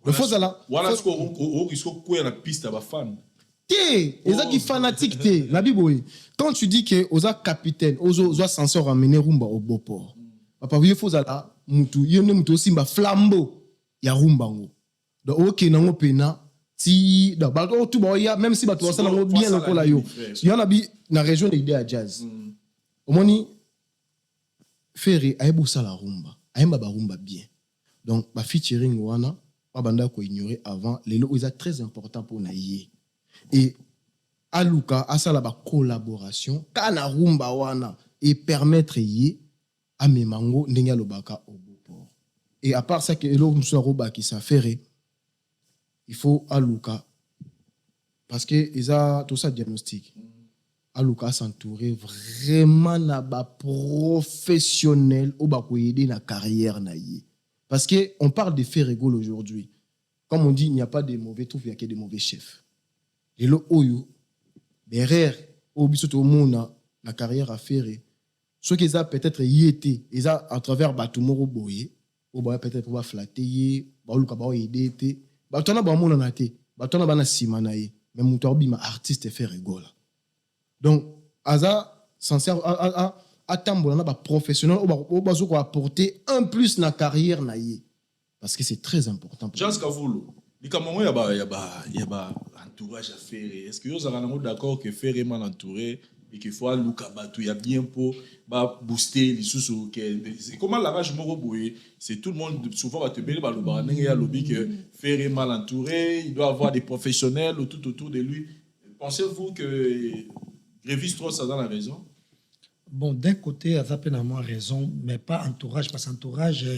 C: Le faux là.
A: Voilà ce qu'on risque quoi la piste à ma fan.
C: T'es, les gens qui fanatiques t'es, la Bible. Quand tu dis que aux capitaine, aux censés ramener Rumba au beau port. Papa, il faut là, mutu, il y a mutu aussi ma flambeau, il y a Rumba ngo. Donc ok, nango pena. Si d'abord tout boya, même si bato ça nango bien le là yo. Il y en a bi na région de l'idée à jazz. Omoni Ferry ayebu sala rumba ayemba ba rumba bien donc ba featuring wana ba banda ko ignorer avant lelo est très important pour naïe et aluka asala ba collaboration kana rumba wana et permettre yé a memango ndenge lobaka au beau port et à part ça que elo msoroba qui ça ferré il faut aluka parce que isa tout ça diagnostic aluka s'entourer vraiment na ba professionnel ou ba ko aider na carrière na yé parce que on parle de faits rigoles aujourd'hui comme on dit il n'y a pas de mauvais tout il y a que de mauvais chefs et le oyo derrière au biso to mona na carrière à faire ce qu'ils a peut-être y été ils a à travers batumoro boye ou ba peut-être pour flatter ba aluka ba aider té ba tona ba mona na té ba tona ba na sima na yé mais mutobi ma artiste fait rigole. Donc, Aza, sincère, à tambour, on a professionnel, on va apporter un plus dans la carrière. Parce que c'est très important.
A: Jazz Kavolo, il y a entourage à faire. Est-ce que vous êtes d'accord que faire est mal entouré et qu'il faut aller il y a bien pour booster les sous c'est comment la rage moroboué c'est tout le monde souvent va te bailler le baran et à lobby que faire est mal entouré il doit avoir des professionnels tout autour de lui. Pensez-vous que Grévis trop ça dans la raison?
B: Bon, d'un côté, Azapena a moins raison, mais pas entourage, parce qu'entourage,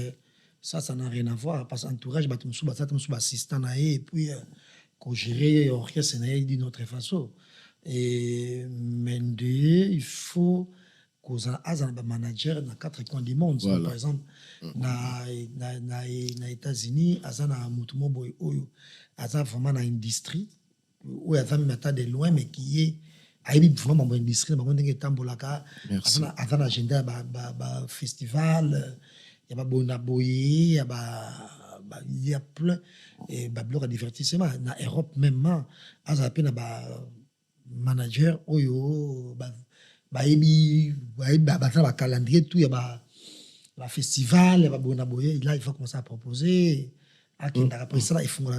B: ça n'a rien à voir. Parce qu'entourage, tu es assistant, et puis, qu'on gérer l'orchestre d'une autre façon. Et maintenant, il faut qu'on ait un manager dans 4 coins du monde. Voilà. Par exemple, dans les États-Unis, il y a vraiment une industrie, où il y a même de loin, mais qui est aibi vraiment mon industrie bango ndenge tambolaka avant agenda ba festival ya ba bona boye ya il y a plein et ba bloc de divertissement na Europe même aza pe na ba manager oyo ba aibi ba calendrier tout ya ba festival ya ba bona boye là il faut commencer à proposer à qui après ça ils font là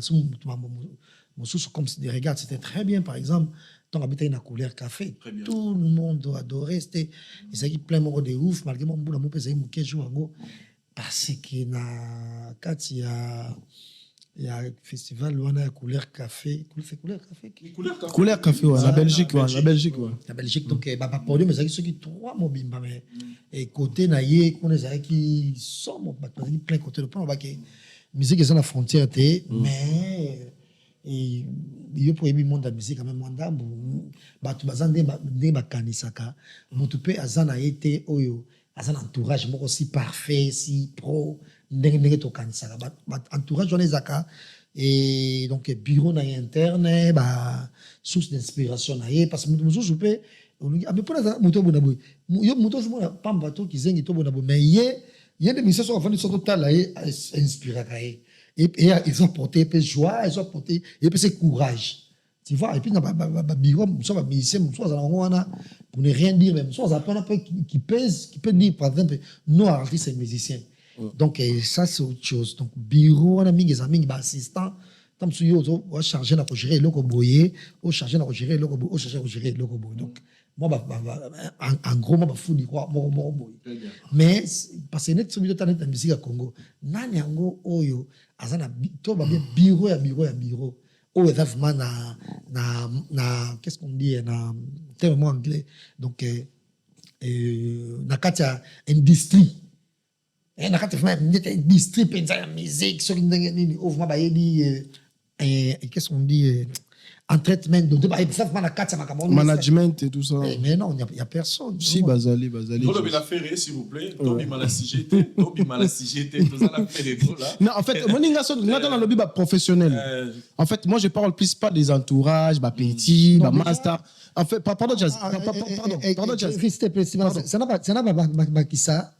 B: comme si des regards c'était très bien par exemple. Donc, habiter une couleur café. Tout le monde doit adorer. C'était plein de ouf, malgré mon boulot, mon père, mon jour parce que quand il y a un festival où on a couleur café.
C: Couleur café, ouais. La Belgique, ouais.
B: La Belgique, donc, pour mais ceux qui 3 mobiles, et côté naïe, qu'on est qui sont plein côté de plan, on va que musique est dans la frontière, mais. Et il faut aimer le monde de la musique quand même manda batu bazande ba kanisaka mutu pe azana été oyo azana entourage moko si parfait si pro ndenge to kanisaka ba entourage on les aka et donc bureau na interne ba source d'inspiration na parce que mutu zo pe abe pona mutu bona boy yo mutu zo bona pamba to kizengi to bona boy mais ye de mission so afandi so total inspiraka Et ils ont porté un peu joie, ils ont porté un peu courage. Tu vois, et puis, dans le bureau, soit pour ne rien dire, même, soit un peu qui pèse, qui peut dire, par exemple, non, artiste et musicien. Donc, ça, c'est autre chose. Donc, bureau, on a mis des amis, assistants, tant que yo, on chargé de gérer le boyer, on chargé de gérer le boyer, on chargé de gérer le boyer. Donc, moi, en gros, moi, fou du quoi, moi, mais, parce que net, sur le temps, musique à Congo, nani yango, oyo, azana, to, bureau, bureau. Oh, vraiment, qu'est-ce qu'on dit, na terme anglais, donc, na katia industrie. Na katia vraiment industrie, pensa la musique, ce qui n'est pas vraiment qu'est-ce qu'on dit, en traitement, donc,
C: management et tout ça.
B: Mais non, il n'y a personne.
C: Si, Bazali.
A: Vous la ferré, s'il vous plaît. Tobi mala CGT, tout ça la fait des gros là.
C: Non, en fait, moi, dans le lobby professionnel. En fait, moi, je parle plus pas des entourages, petit, master. En fait, pardon, Jazz. Pardon, Jazz.
B: Ça n'a pas qui ça.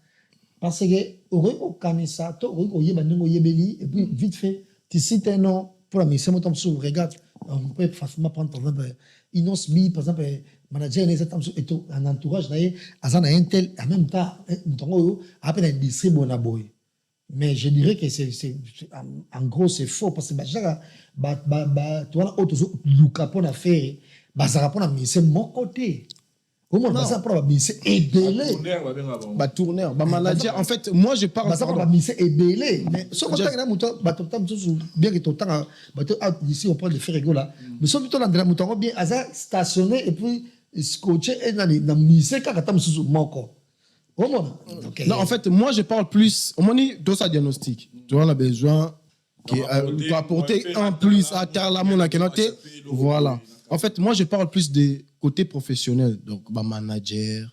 B: Parce que, au Kamisa, au Yebeli, et puis vite fait, tu cites un nom pour la mission, regarde. On peut facilement prendre, par exemple, Inos Mi, par exemple, manager, un entourage, un tel, en même temps, après un distribué. Mais je dirais que en gros, c'est faux, parce que tu vois, Luka pour la faire, ça pour la mission, mon côté. Comment on ça pour la mission est belé.
C: Tourneur, manager. En fait, moi, je parle.
B: Ça pour la mission est belé. Mais ce qu'on a bien que ton temps, ici, on prend le fer là. Mais sauf que tu as mouton bien, stationné et puis scotché et dans la mission, quand tu as sous mon corps.
C: Non, en fait, moi, je parle plus. On m'a dit, dans sa diagnostic, tu vois, on a besoin d'apporter un plus à Carlamon à Kenate. Voilà. En fait, moi, je parle plus des côtés professionnels. Donc, manager,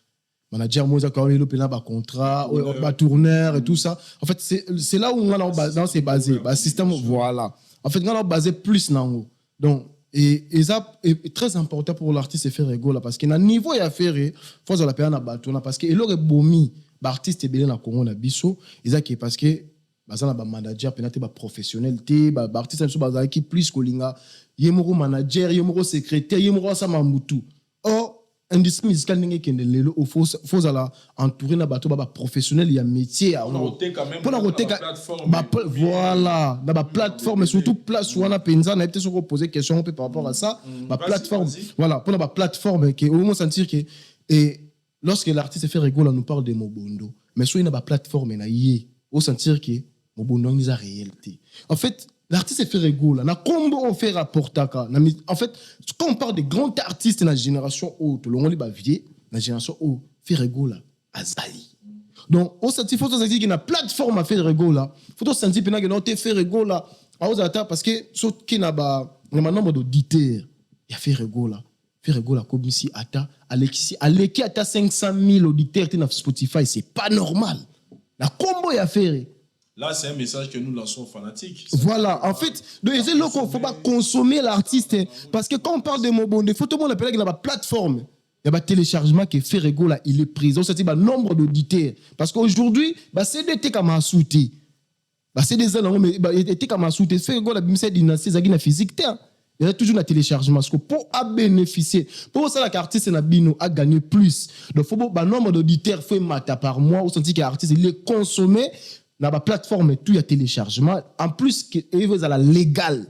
C: moi, j'ai quand même le contrat, tourneur et tout ça. En fait, c'est là où on est basé. Système, voilà. En fait, on est basé plus dans. Donc, et ça est très important pour l'artiste de faire ego là, parce qu'il y a un niveau à faire, il faut que la paix en parce que il aurait bomi, l'artiste est bien dans le Congo, na biso, et parce que bazana ba manager penate ba professionnalité ba artiste so bazala ki plus kolinga yemoro manager yemoro secrétaire yemoro sa mamutu or industrie musicale ninge kende lelo au faut ala entourer na bato ba professionnel ya métier
A: on a roté quand même
C: pour la roté voilà na ba plateforme surtout place wana penza na peut se poser question un peu par rapport à ça ba plateforme voilà pour la plateforme que au moins sentir que et lorsque l'artiste fait rigolo nous parle de Mobondo mais soit il na ba plateforme na yé au sentir que Mobondo est la réalité. En fait, l'artiste fait rigolo. Na combo on fait rapportaka. En fait, quand on parle de grands artistes dans la génération haute, le on vieux, la génération haute fait rigolo azali. Donc, au sentir faut sentir qu'il y a une plateforme à faire rigolo. Faut sentir que on te fait rigolo parce que ce qui n'a pas un nombre d'auditeurs, il a fait rigolo. Fait rigolo comme si Alexis ata 500 000 auditeurs sur Spotify, c'est pas normal. La combo est à faire.
A: Là, c'est un message que nous lançons fanatiques.
C: Voilà, en fait, il ne faut pas consommer l'artiste. Parce que quand on parle de Mobondo, il faut tout le monde appeler qu'il y a une plateforme. Il y a un téléchargement qui est fait rigolo, il est présent. C'est un nombre d'auditeurs. Parce qu'aujourd'hui, c'est des comme un souté. C'est des gens qui comme un souté. Fait rigolo, c'est une physique. Il y a toujours un téléchargement. Parce que pour bénéficier, pour ça, l'artiste a gagné plus. Donc, il faut un nombre d'auditeurs fait matin par mois. Au sens que l'artiste est consommé. Dans la plateforme et tout, il y a téléchargement. En plus, il y a la légale.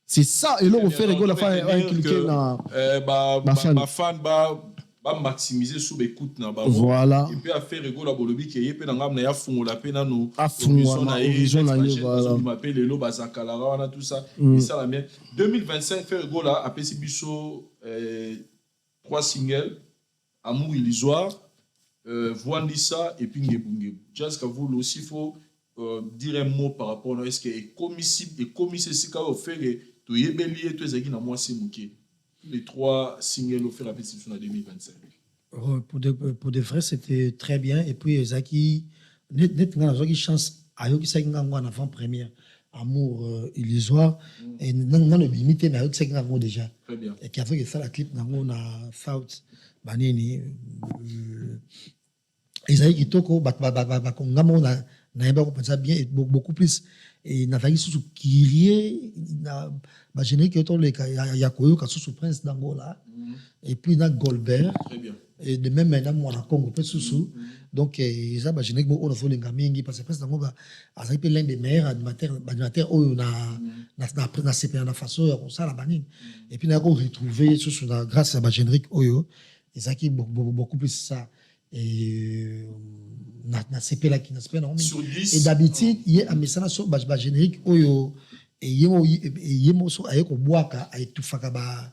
C: C'est ça. Et là, on fait rigoler à cliquer dans
A: ma fan va maximiser sous écoute.
C: Voilà.
A: Et puis, à faire rigoler à Bolobi, qui est dans la fond, la peine à nous.
C: À fond,
A: on m'appelle les lobes à Zakalara, tout ça. Et ça, la mienne. 2025, faire rigoler à PC Bisso, 3 singles, Amour illusoire. Voandissa et puis Ngebungebu. Just que vous aussi, il faut dire un mot par rapport à ce qui est commissible et commissaire si vous fait tout y est bélier, tout est dans moi c'est mouqué. Les 3 singles offerts à pétition en 2025.
B: Pour de vrai, c'était très bien. Et puis, Zaki, net chance à eux qui s'est en avant-première. Amour illusoire. Et dans le limité, mais avec 5 ans déjà.
A: Très bien.
B: Et qui a fait ça, la clip dans South Banini. Isaïe Kitoko, beaucoup plus. et nazaki sous Kyrie na ba générique autant les ya koyoka sous Prince d'Angola et puis na Goldberg.
A: Très bien.
B: Et de même maintenant moi na Congo peut sous donc ça ba générique bon on a fait les gamingi parce que Prince d'Angola azaki pe l'un des meilleurs animateurs oyo na CPA na façon ya ça la banine et puis na ko retrouver sous grâce à ba générique oyo ezaki beaucoup plus ça et na CP là qui na CP
A: sur 10
B: et d'habitude il y a un message sur ba générique oyo et yemo so ayeko boaka ayetufaka ba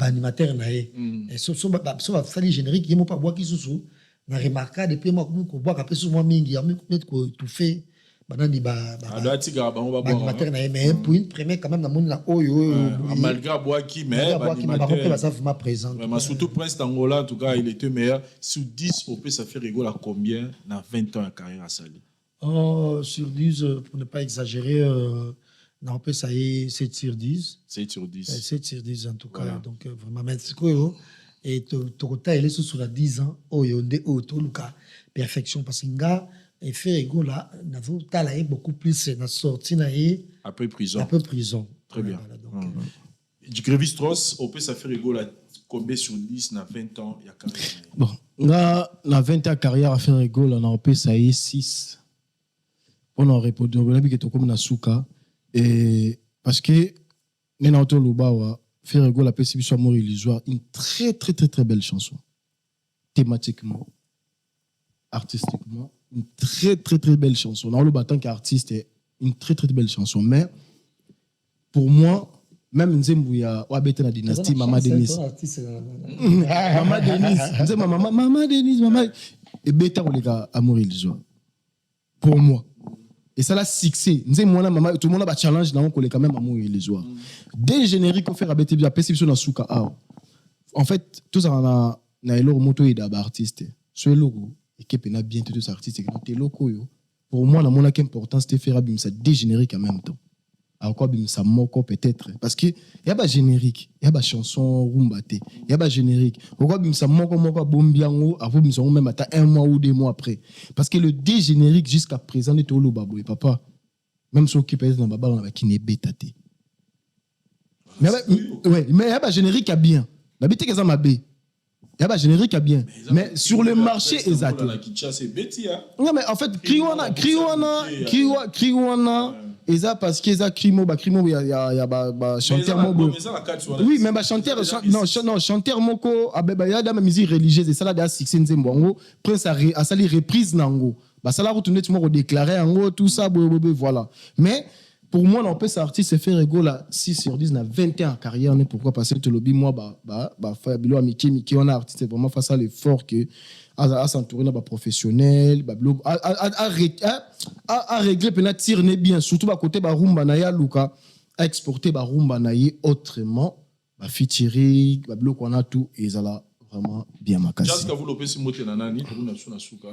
B: animateur na ye et so fali générique yemo pas boaki susu na remarquer depuis moi ko boaka pe so moi mingi ya mettre ko étouffer banani animateur na ye mais pour une première quand même na moni na oyo
A: malgré boaki mais
B: animateur ça vraiment présent
A: vraiment surtout Prince d'Angola en tout cas il était meilleur sur 10 on peut ça fait rigoler à combien dans 20 ans de carrière à Sali
B: sur 10 pour ne pas exagérer non, ça y est, 7 sur 10.
A: 7 sur 10.
B: 7 sur 10 en tout cas. Voilà. Donc, vraiment, mais c'est quoi, et Toronto, il est sur la 10 ans, oh, il y a des autres, perfection, parce que gars, et fait ego là, n'a pas beaucoup plus, n'a sorti,
A: après prison.
B: Après prison.
A: Très bien. Voilà, du Grévi-Strauss, on peut ça faire ego là, combien sur 10, n'a 20 ans, il y a carrière.
C: Bon, là, la 20 ans carrière à faire ego là, on peut ça y est 6. On a répondu, on a dit que tu comme na souka. Et parce que Nenaoto Lubawa fait rigoler la perception amour illusoire, une très très très très belle chanson, thématiquement, artistiquement, une très très très belle chanson. Dans le battant qu'artiste, une très très belle chanson. Mais pour moi, même Nzembouya, Wabete na dynastie, Maman Denise, Maman Denise, Maman Denise, Maman, et Beta ou les gars amour illusoire. Pour moi. Et ça l'a succès. Tout le monde a un challenge dans le quand même amour illusoire. Dès le générique qu'on fait rabêter la perception dans Souka. En fait, tout ça na elo moto et d'aba artiste. Ce logo équipe na bien tous les artistes qui locaux yo. Pour moi na mon importance c'était faire abim ça dès générique en même temps. Encore bim ça moko peut-être parce que y a pas générique, y a pas chanson rumbate, y a pas générique. Encore bim ça moko bombiango avant bim ça même à 1 mois ou 2 mois après parce que le dé générique jusqu'à présent est au babo et papa même ceux qui pèsent dans baba on a qui n'est bétaté. Mais ouais, mais y a pas générique à bien. La bête que ça m'a bé. Il y a pas générique à bien. Mais sur le marché exact. Non mais en fait Kriwana et ça parce que ça crimo il y a chanteur moko oui mais chanteur moko il y a de la musique religieuse et ça là da succès nzembo prince a sali reprise nango ça là retourner tout monde déclarer en tout ça voilà mais pour moi on peut sortir se faire ego là 6 sur 10 na 21 carrière on est pourquoi parce que lobby moi faire bilo amitié Miki on a artiste vraiment face à l'effort que à s'entourer dans professionnel à régler peut-être tirer bien surtout côté rumba na ya luka à exporter rumba na yi autrement featuring blog on a tout et ça là vraiment bien makasi
A: just vous lopé si moté na nani pour na suka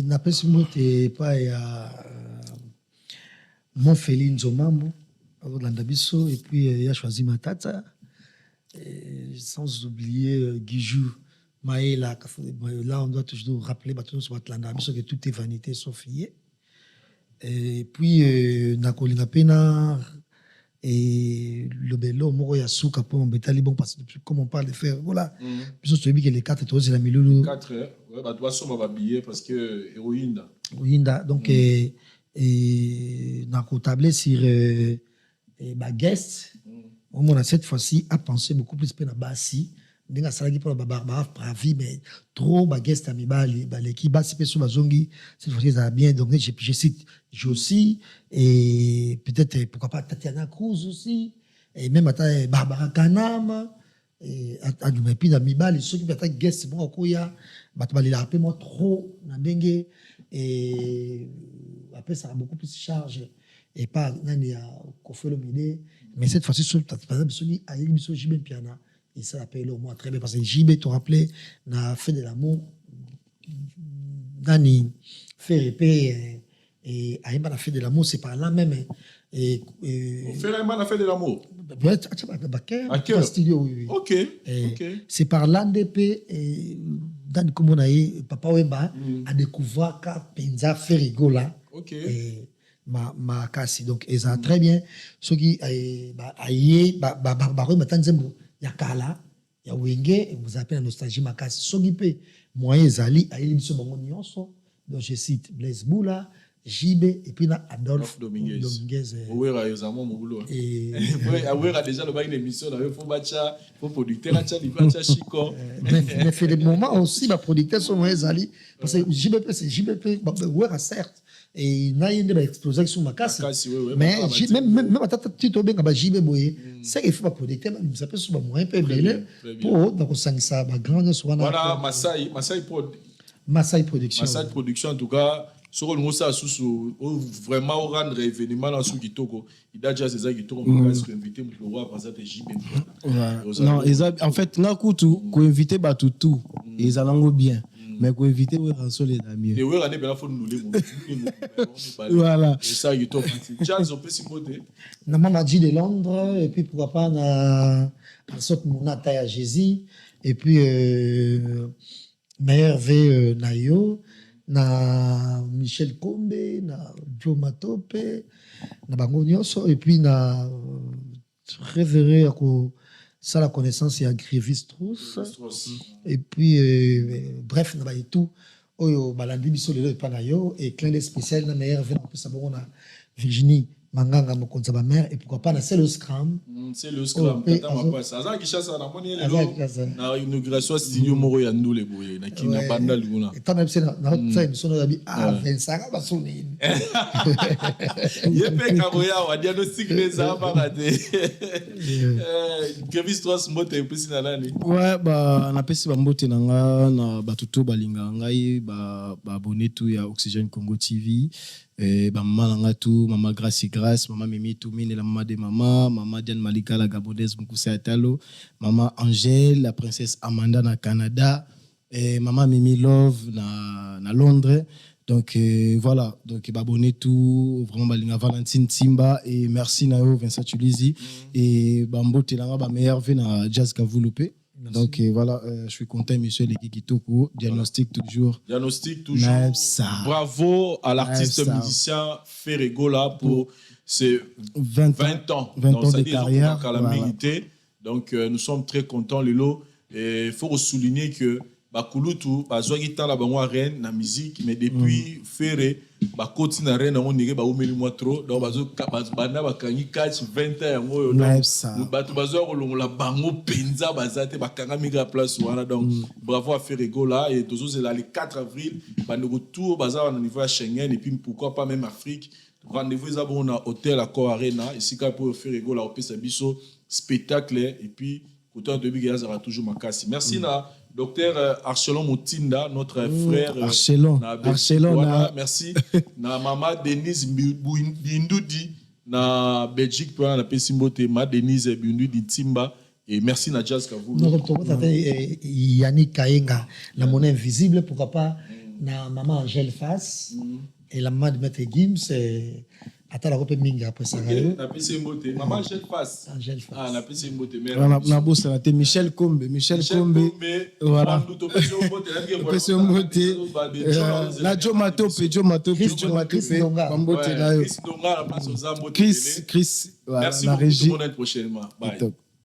B: na pesi moté pas ya mon Félix Nzomambo Landabiso et puis il a choisi Matata sans oublier Guijou Maëla, là on doit toujours rappeler que tout est vanité sauf hier. Et puis Nakolinga Pena et le Bello Moro Yasuka pour embêter les bons parce que comme on parle de faire voilà puis je que les 4 c'est la milieu
A: 4 ouais bah toi ça va habiller parce que héroïne
B: donc et Nakotable sur guest on a cette fois-ci à penser beaucoup plus à Bassi ndinga salaki pour Barbara Pravi mais trop guest à Mibali l'équipe Bassi pe sur Bazongi cette fois-ci ça bien donc je cite Josie et peut-être pourquoi pas Tatiana Cruz aussi et même à Barbara Kanam et à du même dans Mibali ceux qui peut-être guest bon koya batbali la peu moi trop na ndenge et après ça a beaucoup plus chargé et pas nani a Kofelo Mide mais cette fois-ci par exemple celui à l'émission JB Piana et ça appelle au moins très bien parce que JB te rappelé n'a fait de l'amour nani fait épée et Aïma a fait de l'amour c'est par là même et
A: Aïma a fait de l'amour
B: à quel studio oui
A: OK
B: c'est par l'ANDP et dans comme on a papa Wemba a découvert qu'à Penza fait rigola
A: Ok.
B: makasi donc eza très bien soki aye bakoyi mata nzembo ya kala ya wenge eza mpe na nostalgie makasi soki mpe moyen ezali ayeli biso bango nyonso donc je cite Blaise Boula, Jibe et puis na Adolphe Dominguez.
A: Owera yozamo mobulo. Owera déjà le bail l'émission là faut bacha faut producteur acha libacha chiko.
B: Mais fait des moments aussi ba producteur sont moyens ali parce que JBP c'est JBP Owera certes et na yende ba exploser sur makasi. Mais même atata tito benga ba JB boye c'est qu'il faut ba producteur mais ça peut sur ba moyen peu belé pour donc sangisa ba grande soit
A: voilà Masai Production en tout cas. Ce qu'on a vraiment rendre événement dans ce kitoko il a déjà ces kitoko pour inviter le roi par exemple JB
C: non en fait na kutu ko inviter batutu ils allango bien mais ko inviter we ranso les amis
A: et we rane bela faut nous les
C: voilà
A: ça kitoko Charles on peut s'y monter
B: na mama G de Londres et puis pourquoi pas na sorte monata ya Jésus et puis meilleur v nayo na Michel Kombe na Joe Matope na bango nyonso et puis na révéré à ça la connaissance ya Grévis Trousse et puis bref na ba tout oyo balandi biso lelo pa na yo et clin d'œil spécial na meilleur vin en sabon na Virginie Manganga mokonza ba mère et pourquoi pas na c'est le scrum
A: tata mapa ça qui chasse na moni lelo na inauguration studio moro ya ndule boye na kina banda luna
B: et tant même c'est na ça émission na bi à 25 ba soni
A: yepe karoya wa diagnostic les abarade Kevin Strauss mote plus na nani
C: ouais ba na pesi ba mbote na nga na batuto balinga ngai ba abonné tout ya Oxygène Congo TV maman nanga tout maman Grace maman Mimi Toumine la maman de maman Diane Malika la gabonaise Moussa Atalo maman Angèle la princesse Amanda na Canada et maman Mimi Love na Londres donc voilà donc abonné tout vraiment balinga Valentine Timba et merci Nayo Vincent Tulizi et bambote nanga ba meilleur ve na Jazz Kavulopé. Donc voilà, je suis content, monsieur Leki Kitoko. Diagnostic toujours.
A: Bravo à l'artiste musicien Ferregola pour ses 20 ans.
C: 20 ans de carrière.
A: Donc nous sommes très contents, Lilo. Et il faut souligner que Bakulutu, Bazouagita la Bangwa Reine, la musique, mais depuis Ferre, Bakoti na Reine, on dirait Baoumeli Moitro, donc Bazo Bana Bakangi catch 20 ans. Batu Bazo la Bango Penza Bazate, Bakanga Migra Place, voilà. Donc bravo à Ferregola et tous c'est là le 4 avril, Bano retour Bazar au niveau à Schengen et puis pourquoi pas même Afrique. Rendez-vous ils ont un hôtel à Core Arena, ici pour Ferregola au Pesabiso, spectacle et puis autant de big ça toujours Makasi. Merci na Docteur Archelon Moutinda, notre frère.
C: Archelon.
A: Voilà, merci. Na maman Denise Bindoudi, na Belgique, pour la Pessimbote, ma Denise Bindoudi Timba. Et merci na Jazz Kavou.
B: Yannick Kayenga, la monnaie invisible, pourquoi pas, na maman Angèle Fass, et la maman de Maître Gims, attends la rope minga après ça.
A: Na Pessimbote, maman Angèle Fass. Ah, na Pessimbote, mère.
C: Na bosse, na Michel Kombe. Voilà. Pessimbote. La Joe Matope. Chris, voilà,
A: merci beaucoup, tout le monde prochainement. Bye.